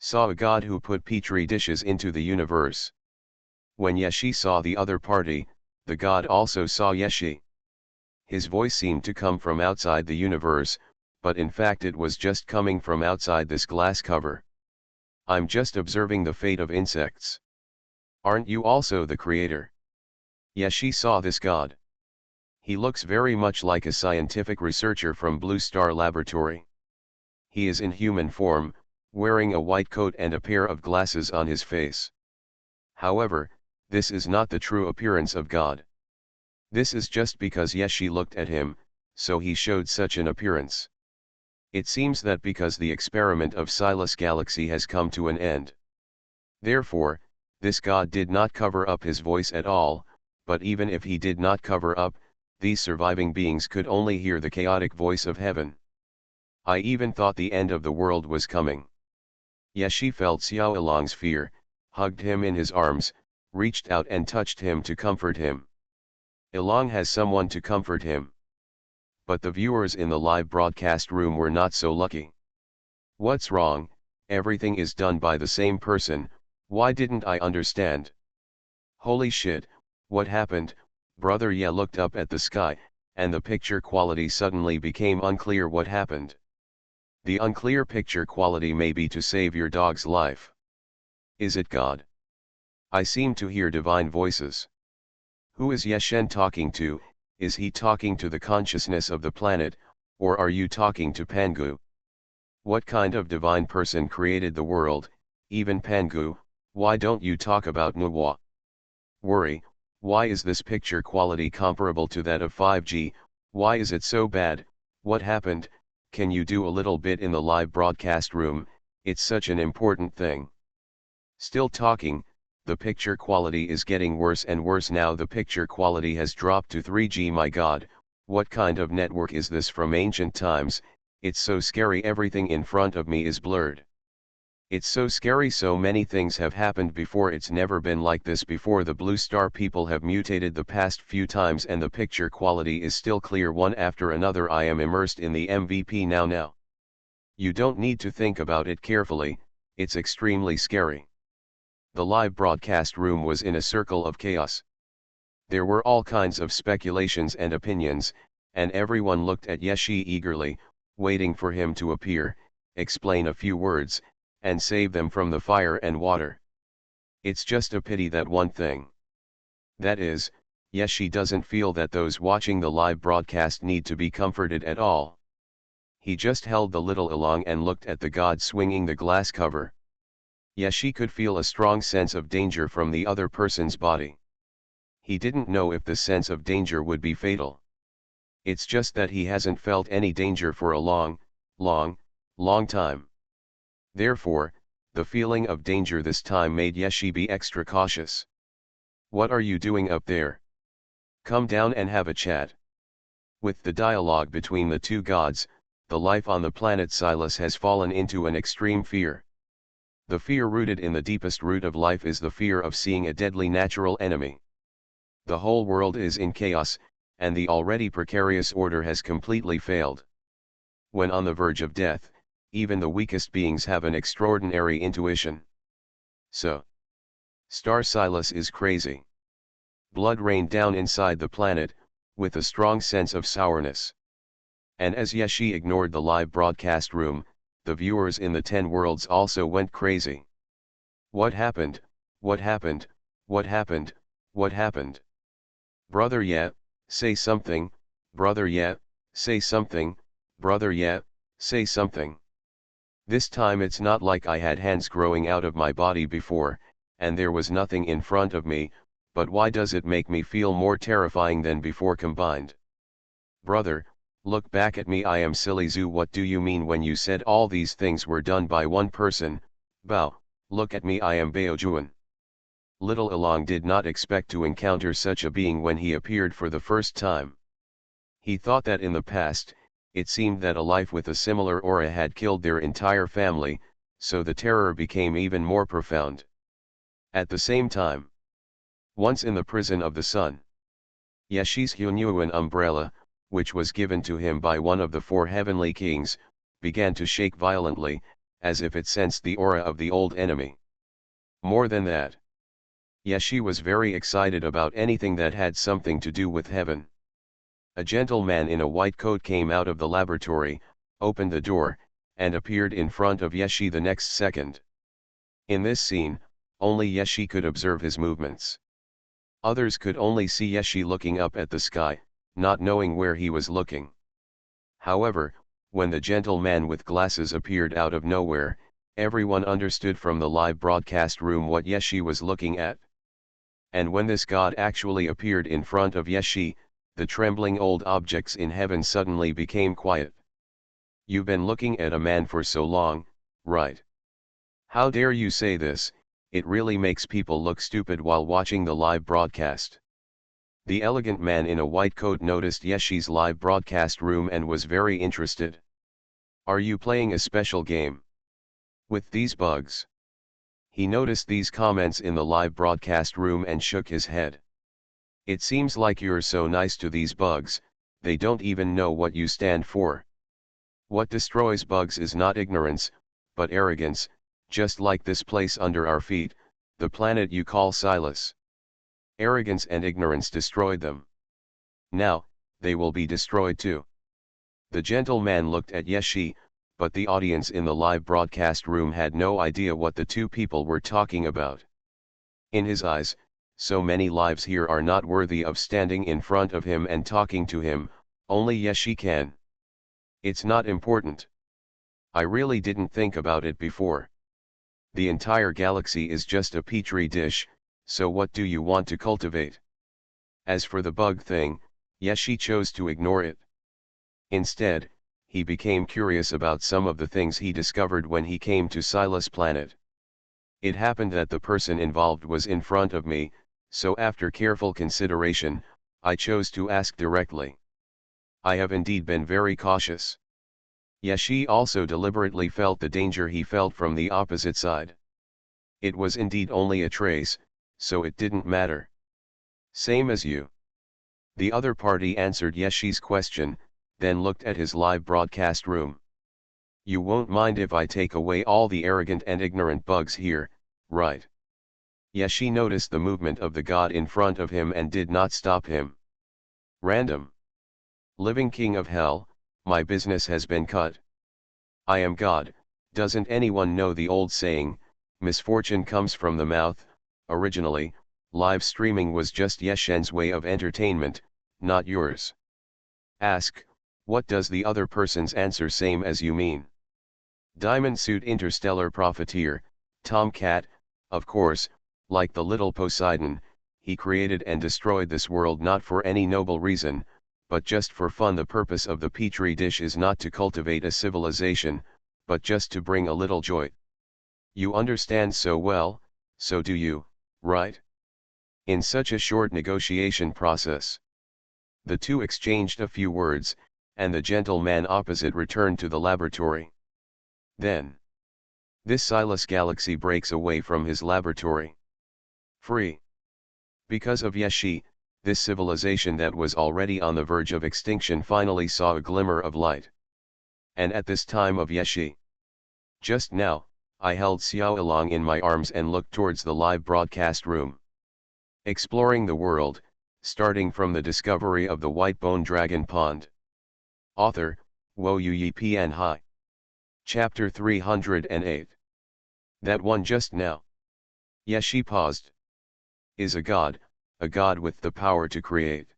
Saw a god who put petri dishes into the universe. When Yeshi saw the other party, the god also saw Yeshi. His voice seemed to come from outside the universe, but in fact it was just coming from outside this glass cover. "I'm just observing the fate of insects. Aren't you also the creator?" Yeshi saw this god. He looks very much like a scientific researcher from Blue Star Laboratory. He is in human form, wearing a white coat and a pair of glasses on his face. However, this is not the true appearance of God. This is just because Yeshi looked at him, so he showed such an appearance. It seems that because the experiment of Silas Galaxy has come to an end. Therefore, this god did not cover up his voice at all, but even if he did not cover up, these surviving beings could only hear the chaotic voice of heaven. I even thought the end of the world was coming. Yeshi felt Xiao Ilang's fear, hugged him in his arms, reached out and touched him to comfort him. Ilang has someone to comfort him. But the viewers in the live broadcast room were not so lucky. "What's wrong? Everything is done by the same person, why didn't I understand? Holy shit, what happened?" Brother Ye looked up at the sky, and the picture quality suddenly became unclear. What happened? The unclear picture quality may be to save your dog's life. Is it God? I seem to hear divine voices. Who is Yeshen talking to? Is he talking to the consciousness of the planet, or are you talking to Pangu? What kind of divine person created the world, even Pangu? Why don't you talk about Nuwa? Worry, why is this picture quality comparable to that of 5G, why is it so bad, what happened? Can you do a little bit in the live broadcast room, it's such an important thing. Still talking, the picture quality is getting worse and worse now. The picture quality has dropped to 3G. My god, what kind of network is this from ancient times? It's so scary, everything in front of me is blurred. It's so scary, so many things have happened before, it's never been like this before. The blue star people have mutated the past few times and the picture quality is still clear one after another. I am immersed in the MVP now. You don't need to think about it carefully, it's extremely scary. The live broadcast room was in a circle of chaos. There were all kinds of speculations and opinions, and everyone looked at Yeshi eagerly, waiting for him to appear, explain a few words, and save them from the fire and water. It's just a pity that one thing. That is, Yeshi doesn't feel that those watching the live broadcast need to be comforted at all. He just held the little along and looked at the god swinging the glass cover. Yeshi could feel a strong sense of danger from the other person's body. He didn't know if the sense of danger would be fatal. It's just that he hasn't felt any danger for a long time. Therefore, the feeling of danger this time made Yeshi be extra cautious. What are you doing up there? Come down and have a chat. With the dialogue between the two gods, the life on the planet Silas has fallen into an extreme fear. The fear rooted in the deepest root of life is the fear of seeing a deadly natural enemy. The whole world is in chaos, and the already precarious order has completely failed. When on the verge of death, even the weakest beings have an extraordinary intuition. So, Star Silas is crazy. Blood rained down inside the planet, with a strong sense of sourness. And as Yeshi ignored the live broadcast room, the viewers in the 10 worlds also went crazy. What happened? What happened? What happened? What happened? Brother, yeah, say something. Brother, yeah, say something. Brother, yeah, say something. This time it's not like I had hands growing out of my body before, and there was nothing in front of me, but why does it make me feel more terrifying than before combined? Brother, look back at me, I am silly Zhu. What do you mean when you said all these things were done by one person? Bao, look at me, I am Bao Juan. Little Along did not expect to encounter such a being when he appeared for the first time. He thought that in the past, it seemed that a life with a similar aura had killed their entire family, so the terror became even more profound. At the same time, once in the prison of the sun, Yeshi's Xuanhuan umbrella, which was given to him by one of the 4 heavenly kings, began to shake violently, as if it sensed the aura of the old enemy. More than that, Yeshi was very excited about anything that had something to do with heaven. A gentleman in a white coat came out of the laboratory, opened the door, and appeared in front of Yeshi the next second. In this scene, only Yeshi could observe his movements. Others could only see Yeshi looking up at the sky, not knowing where he was looking. However, when the gentleman with glasses appeared out of nowhere, everyone understood from the live broadcast room what Yeshi was looking at. And when this god actually appeared in front of Yeshi, the trembling old objects in heaven suddenly became quiet. You've been looking at a man for so long, right? How dare you say this? It really makes people look stupid while watching the live broadcast. The elegant man in a white coat noticed Yeshi's live broadcast room and was very interested. Are you playing a special game with these bugs? He noticed these comments in the live broadcast room and shook his head. It seems like you're so nice to these bugs, they don't even know what you stand for. What destroys bugs is not ignorance, but arrogance, just like this place under our feet, the planet you call Silas. Arrogance and ignorance destroyed them. Now, they will be destroyed too. The gentleman looked at Yeshi, but the audience in the live broadcast room had no idea what the two people were talking about. In his eyes, so many lives here are not worthy of standing in front of him and talking to him, only Yeshi can. It's not important. I really didn't think about it before. The entire galaxy is just a petri dish, so what do you want to cultivate? As for the bug thing, Yeshi chose to ignore it. Instead, he became curious about some of the things he discovered when he came to Silas planet. It happened that the person involved was in front of me, so after careful consideration, I chose to ask directly. I have indeed been very cautious. Yeshi also deliberately felt the danger he felt from the opposite side. It was indeed only a trace, so it didn't matter. Same as you. The other party answered Yeshi's question, then looked at his live broadcast room. You won't mind if I take away all the arrogant and ignorant bugs here, right? Yeshi noticed the movement of the god in front of him and did not stop him. Random. Living king of hell, my business has been cut. I am God. Doesn't anyone know the old saying, misfortune comes from the mouth? Originally, live streaming was just Yeshen's way of entertainment, not yours. Ask, what does the other person's answer same as you mean? Diamond suit interstellar profiteer, Tomcat, of course, like the little Poseidon, he created and destroyed this world not for any noble reason, but just for fun. The purpose of the petri dish is not to cultivate a civilization, but just to bring a little joy. You understand so well, so do you, right? In such a short negotiation process. The two exchanged a few words, and the gentleman opposite returned to the laboratory. Then, this Silas galaxy breaks away from his laboratory. Free. Because of Yeshi, this civilization that was already on the verge of extinction finally saw a glimmer of light. And at this time of Yeshi. Just now, I held Xuanhuan in my arms and looked towards the live broadcast room. Exploring the world, starting from the discovery of the white bone dragon pond. Author, Xuanhuan Pian Hai. Chapter 308. That one just now. Yeshi paused. Is a god with the power to create.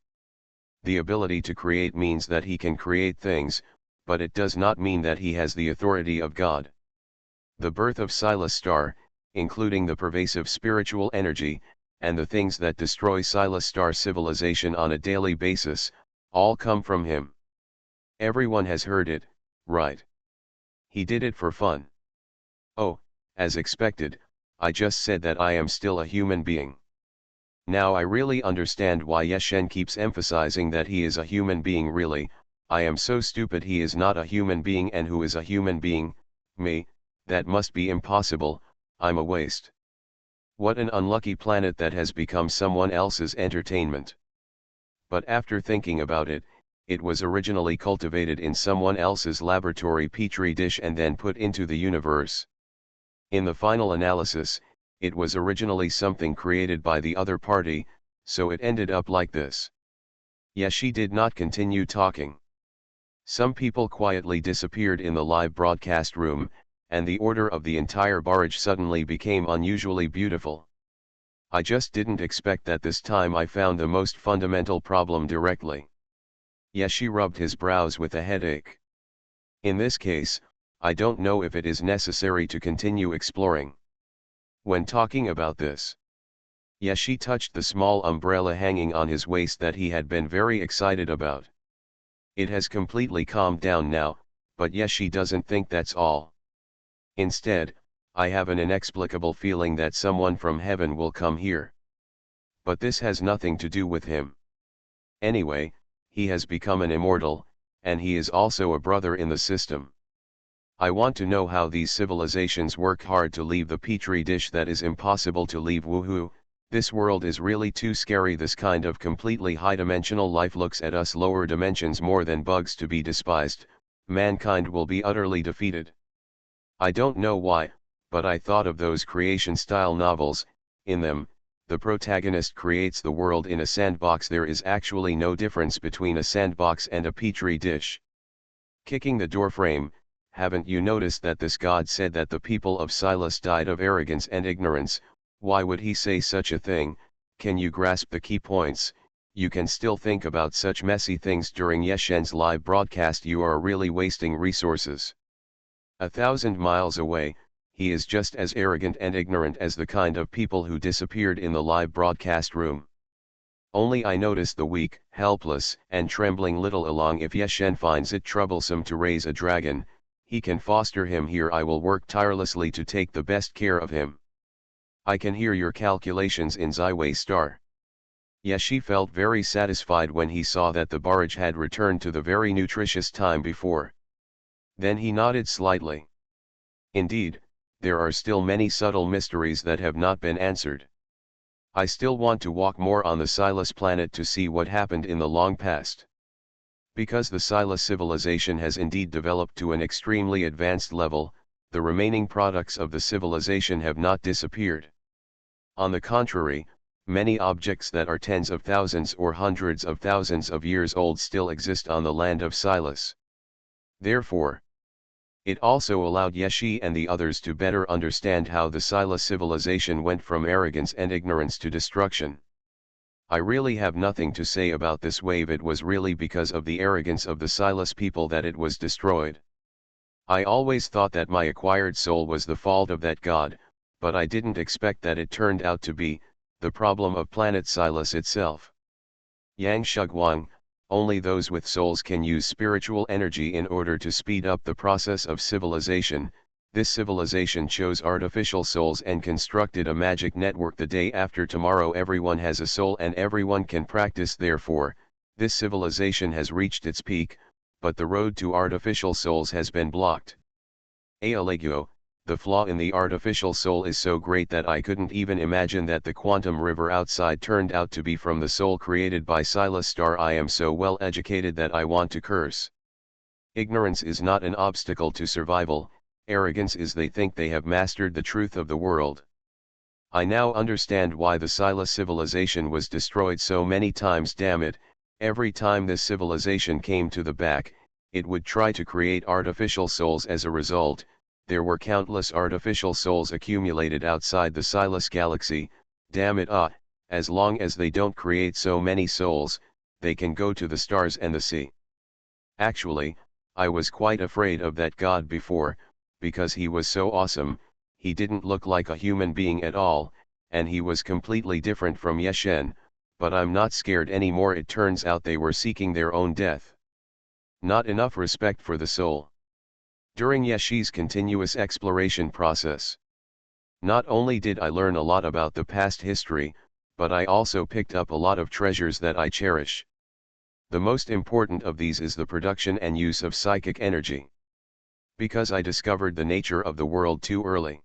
The ability to create means that he can create things, but it does not mean that he has the authority of God. The birth of Silas Star, including the pervasive spiritual energy, and the things that destroy Silas Star civilization on a daily basis, all come from him. Everyone has heard it, right? He did it for fun. Oh, as expected, I just said that I am still a human being. Now I really understand why Yeshen keeps emphasizing that he is a human being. Really, I am so stupid. He is not a human being, and who is a human being? Me, that must be impossible. I'm a waste. What an unlucky planet that has become someone else's entertainment. But after thinking about it, it was originally cultivated in someone else's laboratory petri dish and then put into the universe. In the final analysis, it was originally something created by the other party, so it ended up like this. Yeshi did not continue talking. Some people quietly disappeared in the live broadcast room, and the order of the entire barrage suddenly became unusually beautiful. I just didn't expect that this time. I found the most fundamental problem directly. Yeshi rubbed his brows with a headache. In this case, I don't know if it is necessary to continue exploring. When talking about this, Yeshi touched the small umbrella hanging on his waist that he had been very excited about. It has completely calmed down now, but Yeshi doesn't think that's all. Instead, I have an inexplicable feeling that someone from heaven will come here. But this has nothing to do with him. Anyway, he has become an immortal, and he is also a brother in the system. I want to know how these civilizations work hard to leave the petri dish. That is impossible to leave. Woohoo, this world is really too scary. This kind of completely high-dimensional life looks at us lower dimensions more than bugs to be despised. Mankind will be utterly defeated. I don't know why, but I thought of those creation-style novels. In them, the protagonist creates the world in a sandbox. There is actually no difference between a sandbox and a petri dish. Kicking the doorframe, haven't you noticed that this god said that the people of Silas died of arrogance and ignorance? Why would he say such a thing? Can you grasp the key points? You can still think about such messy things during Yeshen's live broadcast. You are really wasting resources. 1,000 miles away, he is just as arrogant and ignorant as the kind of people who disappeared in the live broadcast room. Only I notice the weak, helpless, and trembling little along. If Yeshen finds it troublesome to raise a dragon, he can foster him here. I will work tirelessly to take the best care of him. I can hear your calculations in Xiwei Star. Yeshi felt very satisfied when he saw that the barrage had returned to the very nutritious time before. Then he nodded slightly. Indeed, there are still many subtle mysteries that have not been answered. I still want to walk more on the Silas planet to see what happened in the long past. Because the Silas civilization has indeed developed to an extremely advanced level, the remaining products of the civilization have not disappeared. On the contrary, many objects that are tens of thousands or hundreds of thousands of years old still exist on the land of Silas. Therefore, it also allowed Yeshi and the others to better understand how the Silas civilization went from arrogance and ignorance to destruction. I really have nothing to say about this wave. It was really because of the arrogance of the Silas people that it was destroyed. I always thought that my acquired soul was the fault of that god, but I didn't expect that it turned out to be the problem of planet Silas itself. Yang Xuanhuan, only those with souls can use spiritual energy in order to speed up the process of civilization. This civilization chose artificial souls and constructed a magic network. The day after tomorrow everyone has a soul and everyone can practice. Therefore, this civilization has reached its peak, but the road to artificial souls has been blocked. Alegio, the flaw in the artificial soul is so great that I couldn't even imagine that the quantum river outside turned out to be from the soul created by Silas Star. I am so well educated that I want to curse. Ignorance is not an obstacle to survival, arrogance is. They think they have mastered the truth of the world. I now understand why the Silas civilization was destroyed so many times. Damn it, every time this civilization came to the back, it would try to create artificial souls. As a result, there were countless artificial souls accumulated outside the Silas galaxy. Damn it, as long as they don't create so many souls, they can go to the stars and the sea. Actually, I was quite afraid of that god before, because he was so awesome. He didn't look like a human being at all, and he was completely different from Yeshen, but I'm not scared anymore. It turns out they were seeking their own death. Not enough respect for the soul. During Yeshi's continuous exploration process, not only did I learn a lot about the past history, but I also picked up a lot of treasures that I cherish. The most important of these is the production and use of psychic energy. Because I discovered the nature of the world too early.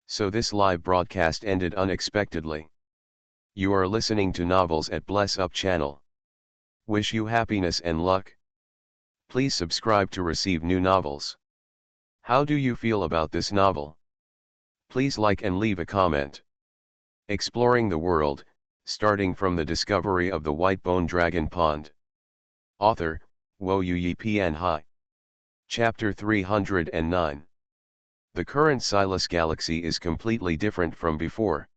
So this live broadcast ended unexpectedly. You are listening to Novels at Bless Up channel. Wish you happiness and luck. Please subscribe to receive new novels. How do you feel about this novel? Please like and leave a comment. Exploring the world, starting from the discovery of the white bone dragon pond. Author, Xuanhuan Pian Hai. Chapter 309. The current Silas galaxy is completely different from before.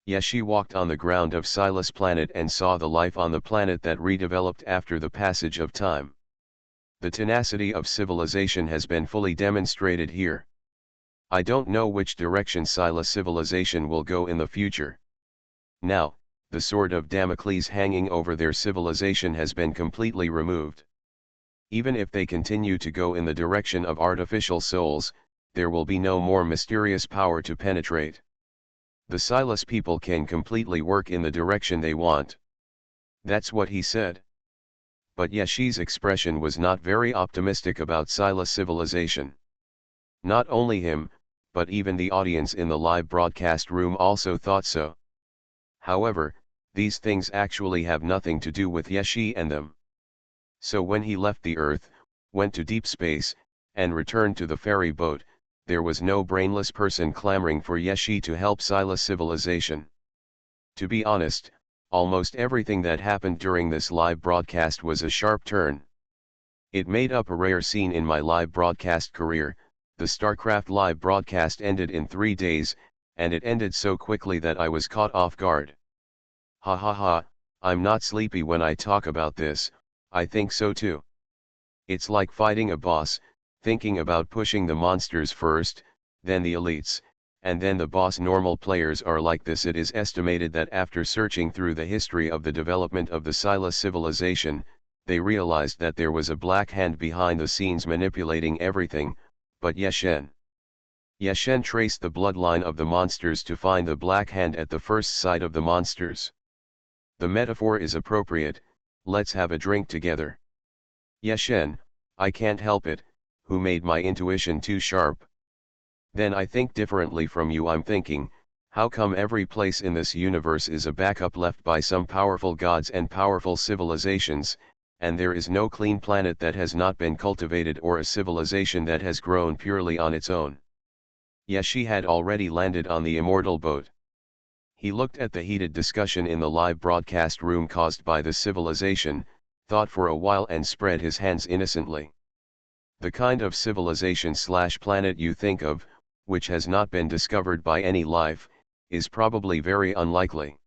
Yeshi walked on the ground of Silas planet and saw the life on the planet that redeveloped after the passage of time. The tenacity of civilization has been fully demonstrated here. I don't know which direction Silas civilization will go in the future. Now, the sword of Damocles hanging over their civilization has been completely removed. Even if they continue to go in the direction of artificial souls, there will be no more mysterious power to penetrate. The Silas people can completely work in the direction they want. That's what he said. But Yeshi's expression was not very optimistic about Silas civilization. Not only him, but even the audience in the live broadcast room also thought so. However, these things actually have nothing to do with Yeshi and them. So when he left the Earth, went to deep space, and returned to the ferry boat, there was no brainless person clamoring for Yeshi to help Silas civilization. To be honest, almost everything that happened during this live broadcast was a sharp turn. It made up a rare scene in my live broadcast career. The StarCraft live broadcast ended in 3 days, and it ended so quickly that I was caught off guard. Ha ha ha, I'm not sleepy when I talk about this. I think so too. It's like fighting a boss, thinking about pushing the monsters first, then the elites, and then the boss. Normal players are like this. It is estimated that after searching through the history of the development of the Silas civilization, they realized that there was a black hand behind the scenes manipulating everything, but Yeshen traced the bloodline of the monsters to find the black hand at the first sight of the monsters. The metaphor is appropriate. Let's have a drink together. Yeshen, I can't help it, who made my intuition too sharp. Then I think differently from you. I'm thinking, how come every place in this universe is a backup left by some powerful gods and powerful civilizations, and there is no clean planet that has not been cultivated or a civilization that has grown purely on its own. Yashi had already landed on the immortal boat. He looked at the heated discussion in the live broadcast room caused by the civilization, thought for a while and spread his hands innocently. The kind of civilization/planet you think of, which has not been discovered by any life, is probably very unlikely.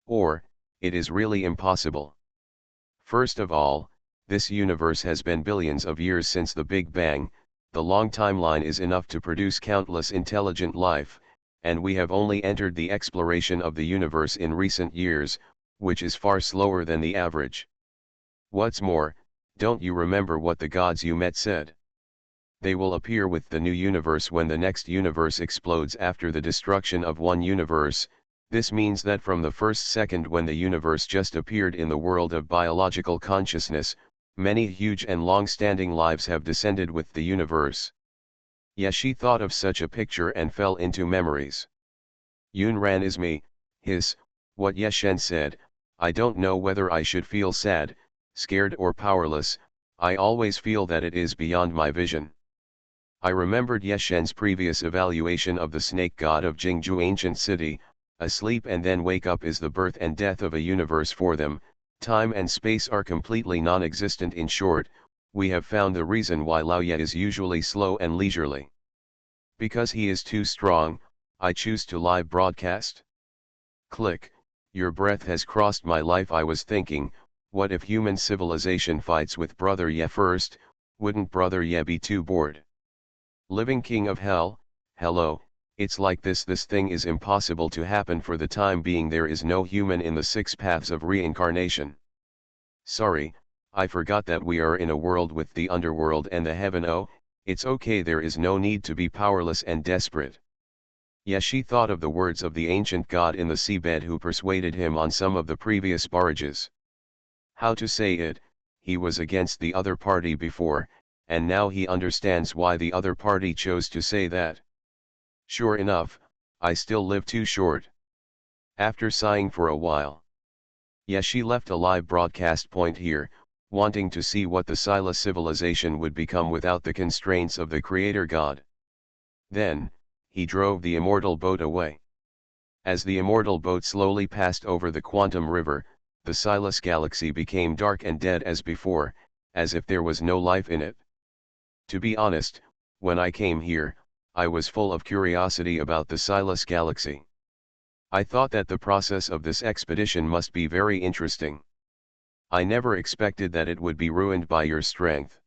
Or, it is really impossible. First of all, this universe has been billions of years since the Big Bang. The long timeline is enough to produce countless intelligent life, and we have only entered the exploration of the universe in recent years, which is far slower than the average. What's more, don't you remember what the gods you met said? They will appear with the new universe when the next universe explodes after the destruction of one universe. This means that from the first second when the universe just appeared in the world of biological consciousness, many huge and long-standing lives have descended with the universe. Yashi thought of such a picture and fell into memories. Yunran is me, what Yeshen said. I don't know whether I should feel sad, scared or powerless. I always feel that it is beyond my vision. I remembered Yeshen's previous evaluation of the snake god of Jingju ancient city. Asleep and then wake up is the birth and death of a universe for them. Time and space are completely non-existent. In short, we have found the reason why Lao Ye is usually slow and leisurely. Because he is too strong, I choose to live broadcast. Click, your breath has crossed my life. I was thinking, what if human civilization fights with Brother Ye first? Wouldn't Brother Ye be too bored? Living king of hell, hello, it's like this thing is impossible to happen for the time being. There is no human in the 6 paths of reincarnation. Sorry, I forgot that we are in a world with the underworld and the heaven. Oh, it's okay, there is no need to be powerless and desperate. Yashi thought of the words of the ancient god in the seabed who persuaded him on some of the previous barrages. How to say it, he was against the other party before, and now he understands why the other party chose to say that. Sure enough, I still live too short. After sighing for a while, Yashi left a live broadcast point here, wanting to see what the Sila civilization would become without the constraints of the creator god. Then, he drove the immortal boat away. As the immortal boat slowly passed over the quantum river, the Silas galaxy became dark and dead as before, as if there was no life in it. To be honest, when I came here, I was full of curiosity about the Silas galaxy. I thought that the process of this expedition must be very interesting. I never expected that it would be ruined by your strength.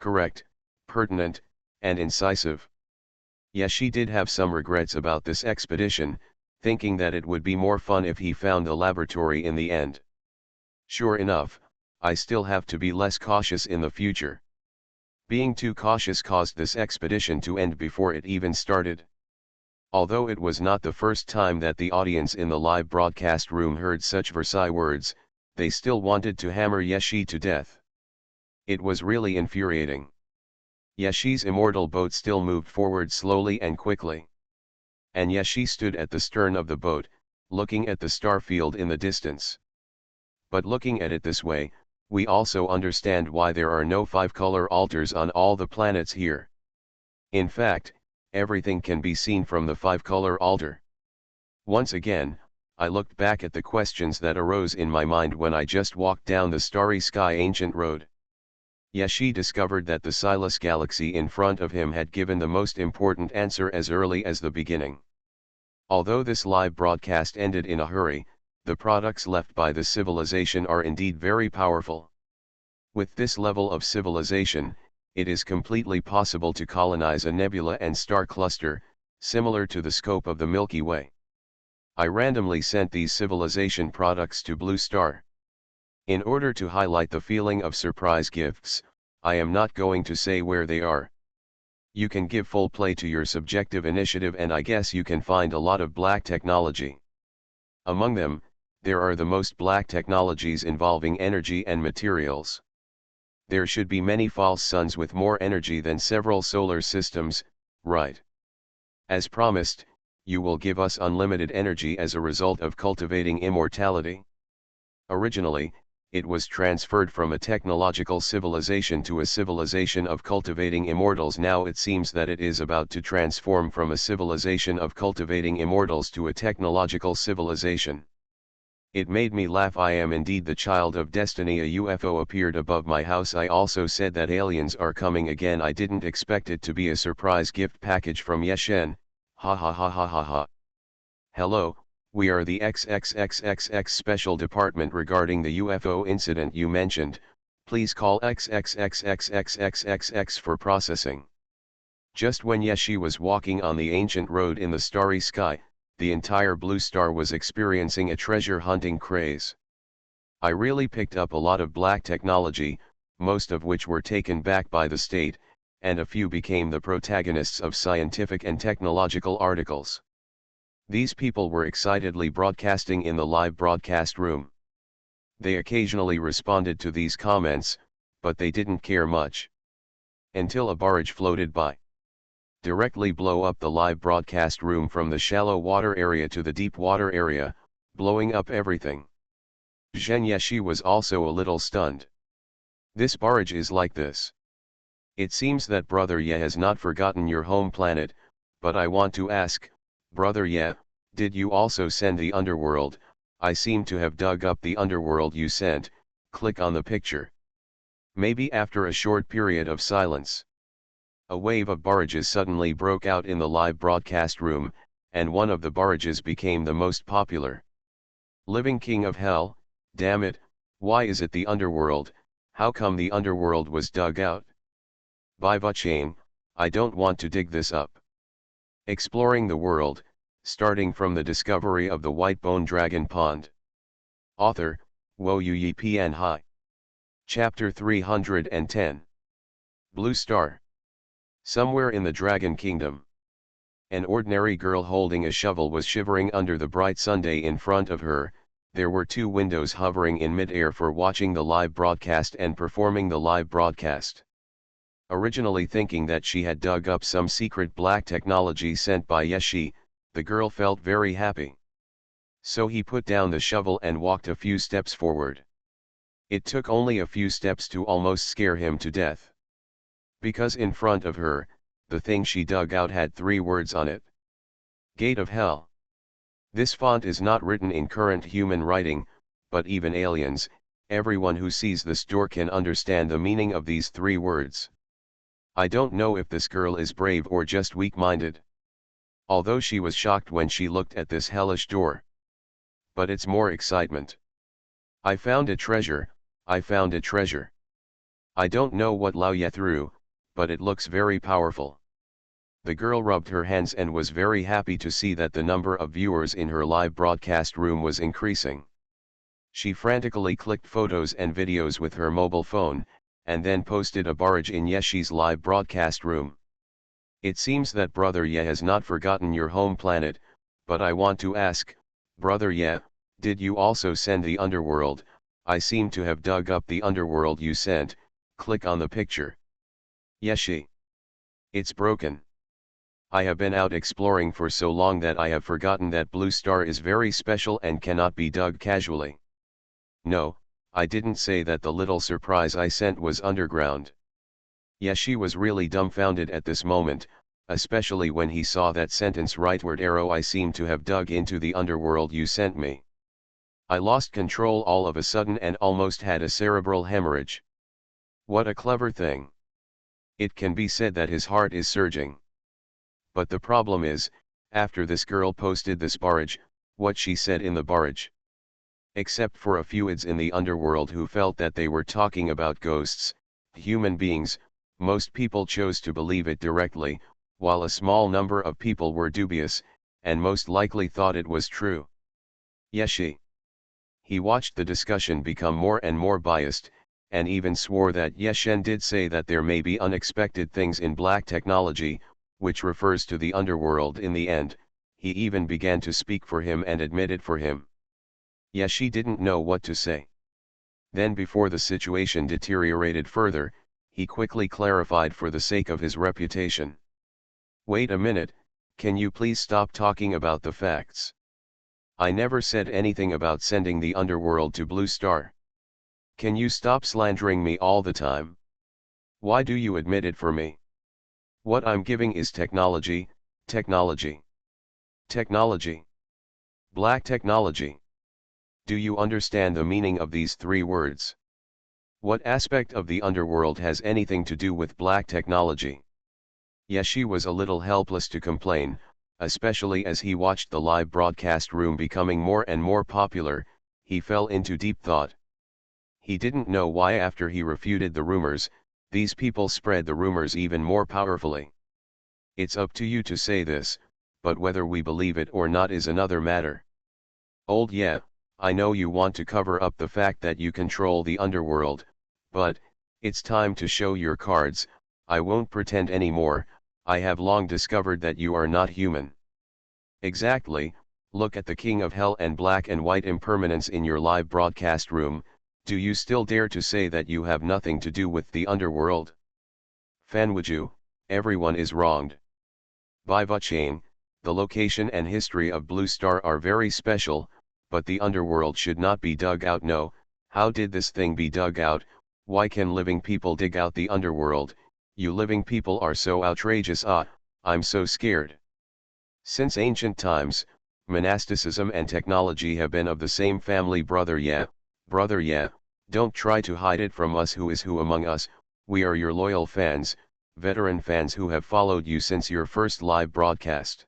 Correct, pertinent, and incisive. Yes, she did have some regrets about this expedition, thinking that it would be more fun if he found the laboratory in the end. Sure enough, I still have to be less cautious in the future. Being too cautious caused this expedition to end before it even started. Although it was not the first time that the audience in the live broadcast room heard such Versailles words, they still wanted to hammer Yeshi to death. It was really infuriating. Yeshi's immortal boat still moved forward slowly and quickly. And Yeshi stood at the stern of the boat, looking at the star field in the distance. But looking at it this way, we also understand why there are no 5-color altars on all the planets here. In fact, everything can be seen from the 5-color altar. Once again, I looked back at the questions that arose in my mind when I just walked down the starry sky ancient road. Yeshi discovered that the Silas galaxy in front of him had given the most important answer as early as the beginning. Although this live broadcast ended in a hurry, the products left by the civilization are indeed very powerful. With this level of civilization, it is completely possible to colonize a nebula and star cluster, similar to the scope of the Milky Way. I randomly sent these civilization products to Blue Star. In order to highlight the feeling of surprise gifts, I am not going to say where they are. You can give full play to your subjective initiative, and I guess you can find a lot of black technology. Among them, there are the most black technologies involving energy and materials. There should be many false suns with more energy than several solar systems, right? As promised, you will give us unlimited energy as a result of cultivating immortality. Originally, it was transferred from a technological civilization to a civilization of cultivating immortals. Now it seems that it is about to transform from a civilization of cultivating immortals to a technological civilization. It made me laugh. I am indeed the child of destiny. A UFO appeared above my house. I also said that aliens are coming again. I didn't expect it to be a surprise gift package from Yeshen, ha ha ha ha ha ha. Hello. We are the XXXXX Special Department regarding the UFO incident you mentioned. Please call XXXXXXXX for processing. Just when Yeshi was walking on the ancient road in the starry sky, the entire blue star was experiencing a treasure hunting craze. I really picked up a lot of black technology, most of which were taken back by the state, and a few became the protagonists of scientific and technological articles. These people were excitedly broadcasting in the live broadcast room. They occasionally responded to these comments, but they didn't care much. Until a barrage floated by. Directly blow up the live broadcast room from the shallow water area to the deep water area, blowing up everything. Zhen Yeshi was also a little stunned. This barrage is like this. It seems that Brother Ye has not forgotten your home planet, but I want to ask, Brother Ye, did you also send the underworld? I seem to have dug up the underworld you sent. Click on the picture. Maybe after a short period of silence, a wave of barrages suddenly broke out in the live broadcast room, and one of the barrages became the most popular. Living King of Hell, damn it, why is it the underworld? How come the underworld was dug out? By Vuchain, I don't want to dig this up. Exploring the world, starting from the discovery of the white bone dragon pond. Author, Wo Yi Pian Hai. Chapter 310. Blue Star. Somewhere in the Dragon Kingdom, an ordinary girl holding a shovel was shivering under the bright Sunday in front of her. There were two windows hovering in mid-air for watching the live broadcast and performing the live broadcast. Originally thinking that she had dug up some secret black technology sent by Yeshi, the girl felt very happy. So he put down the shovel and walked a few steps forward. It took only a few steps to almost scare him to death. Because in front of her, the thing she dug out had 3 words on it. Gate of Hell. This font is not written in current human writing, but even aliens, everyone who sees this door can understand the meaning of these 3 words. I don't know if this girl is brave or just weak-minded. Although she was shocked when she looked at this hellish door. But it's more excitement. I found a treasure, I found a treasure. I don't know what Lao Ye threw, but it looks very powerful. The girl rubbed her hands and was very happy to see that the number of viewers in her live broadcast room was increasing. She frantically clicked photos and videos with her mobile phone, and then posted a barrage in Yeshi's live broadcast room. It seems that Brother Ye has not forgotten your home planet, but I want to ask, Brother Ye, did you also send the underworld? I seem to have dug up the underworld you sent. Click on the picture. Yeshi. It's broken. I have been out exploring for so long that I have forgotten that Blue Star is very special and cannot be dug casually. No, I didn't say that the little surprise I sent was underground. Yeshi was really dumbfounded at this moment, especially when he saw that sentence rightward arrow. I seem to have dug into the underworld you sent me. I lost control all of a sudden and almost had a cerebral hemorrhage. What a clever thing. It can be said that his heart is surging. But the problem is, after this girl posted this barrage, what she said in the barrage. Except for a few ids in the underworld who felt that they were talking about ghosts, human beings, most people chose to believe it directly, while a small number of people were dubious, and most likely thought it was true. Yeshi. He watched the discussion become more and more biased, and even swore that Yeshen did say that there may be unexpected things in black technology, which refers to the underworld in the end. He even began to speak for him and admit it for him. Yeshi didn't know what to say. Then before the situation deteriorated further, he quickly clarified for the sake of his reputation. Wait a minute, can you please stop talking about the facts? I never said anything about sending the underworld to Blue Star. Can you stop slandering me all the time? Why do you admit it for me? What I'm giving is technology, technology. Technology. Black technology. Do you understand the meaning of these three words? What aspect of the underworld has anything to do with black technology? Yeshi was a little helpless to complain, especially as he watched the live broadcast room becoming more and more popular. He fell into deep thought. He didn't know why after he refuted the rumors, these people spread the rumors even more powerfully. It's up to you to say this, but whether we believe it or not is another matter. Old yeah, I know you want to cover up the fact that you control the underworld, but it's time to show your cards. I won't pretend anymore. I have long discovered that you are not human. Exactly, look at the King of Hell and black and white impermanence in your live broadcast room. Do you still dare to say that you have nothing to do with the underworld? Fanwuju, everyone is wronged. By Vuchain, the location and history of Blue Star are very special, but the underworld should not be dug out. No, how did this thing be dug out? Why can living people dig out the underworld? You living people are so outrageous. I'm so scared. Since ancient times, monasticism and technology have been of the same family. Brother yeah, don't try to hide it from us. Who is who among us? We are your loyal fans, veteran fans who have followed you since your first live broadcast.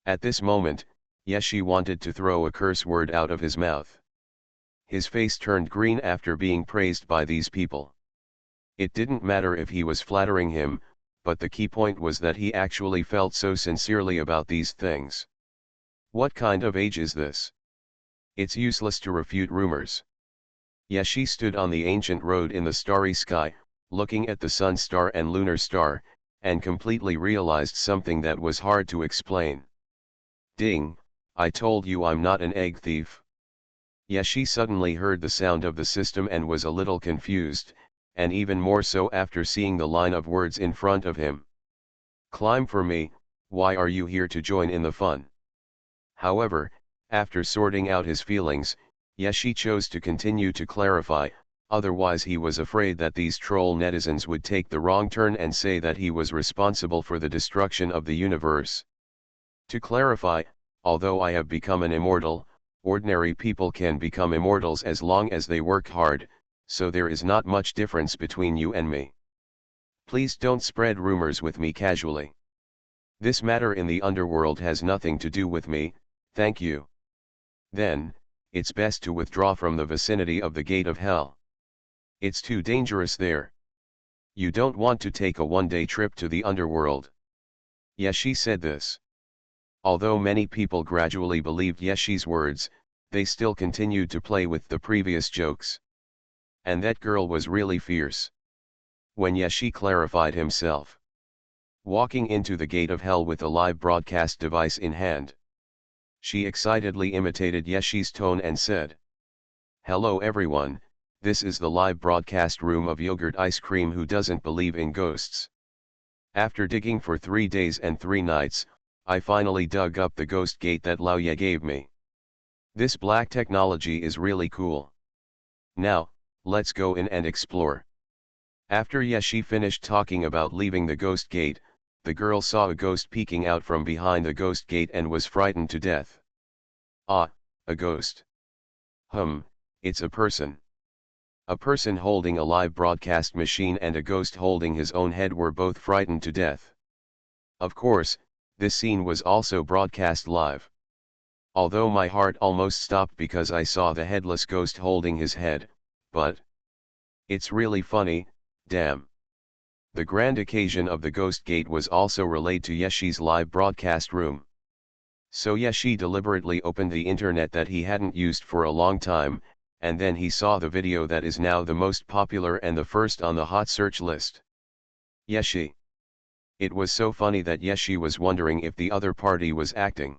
At this moment, Yeshi wanted to throw a curse word out of his mouth. His face turned green after being praised by these people. It didn't matter if he was flattering him, but the key point was that he actually felt so sincerely about these things. What kind of age is this? It's useless to refute rumors. Yeshi stood on the ancient road in the starry sky, looking at the sun star and lunar star, and completely realized something that was hard to explain. Ding, I told you I'm not an egg thief. Yeshi suddenly heard the sound of the system and was a little confused, and even more so after seeing the line of words in front of him. Climb for me, why are you here to join in the fun? However, after sorting out his feelings, Yeshi chose to continue to clarify, otherwise he was afraid that these troll netizens would take the wrong turn and say that he was responsible for the destruction of the universe. To clarify, although I have become an immortal, ordinary people can become immortals as long as they work hard, so there is not much difference between you and me. Please don't spread rumors with me casually. This matter in the underworld has nothing to do with me, thank you. Then, it's best to withdraw from the vicinity of the gate of hell. It's too dangerous there. You don't want to take a one-day trip to the underworld. Yeshi said this. Although many people gradually believed Yeshi's words, they still continued to play with the previous jokes. And that girl was really fierce. When Yeshi clarified himself, walking into the gate of hell with a live broadcast device in hand, she excitedly imitated Yeshi's tone and said, "Hello everyone, this is the live broadcast room of yogurt ice cream who doesn't believe in ghosts. After digging for 3 days and 3 nights, I finally dug up the ghost gate that Lao Ye gave me. This black technology is really cool. Now, let's go in and explore." After Yeshi finished talking about leaving the ghost gate, the girl saw a ghost peeking out from behind the ghost gate and was frightened to death. Ah, a ghost. It's a person. A person holding a live broadcast machine and a ghost holding his own head were both frightened to death. Of course, this scene was also broadcast live. Although my heart almost stopped because I saw the headless ghost holding his head, but it's really funny, damn. The grand occasion of the ghost gate was also relayed to Yeshi's live broadcast room. So Yeshi deliberately opened the internet that he hadn't used for a long time, and then he saw the video that is now the most popular and the first on the hot search list. Yeshi. It was so funny that Yeshi was wondering if the other party was acting.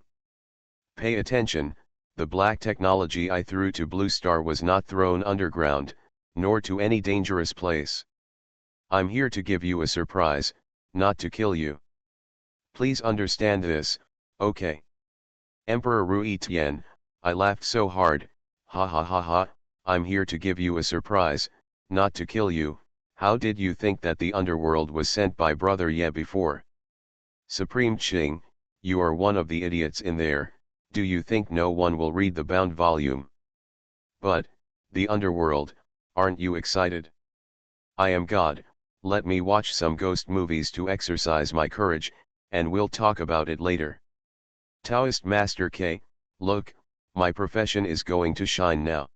Pay attention, The black technology I threw to Blue Star was not thrown underground, nor to any dangerous place. I'm here to give you a surprise, not to kill you. Please understand this, okay? Emperor Rui Tian, I laughed so hard, ha ha ha ha, I'm here to give you a surprise, not to kill you. How did you think that the underworld was sent by Brother Ye before? Supreme Qing, you are one of the idiots in there. Do you think no one will read the bound volume? But, the underworld, aren't you excited? I am God, let me watch some ghost movies to exercise my courage, and we'll talk about it later. Taoist Master K, look, my profession is going to shine now.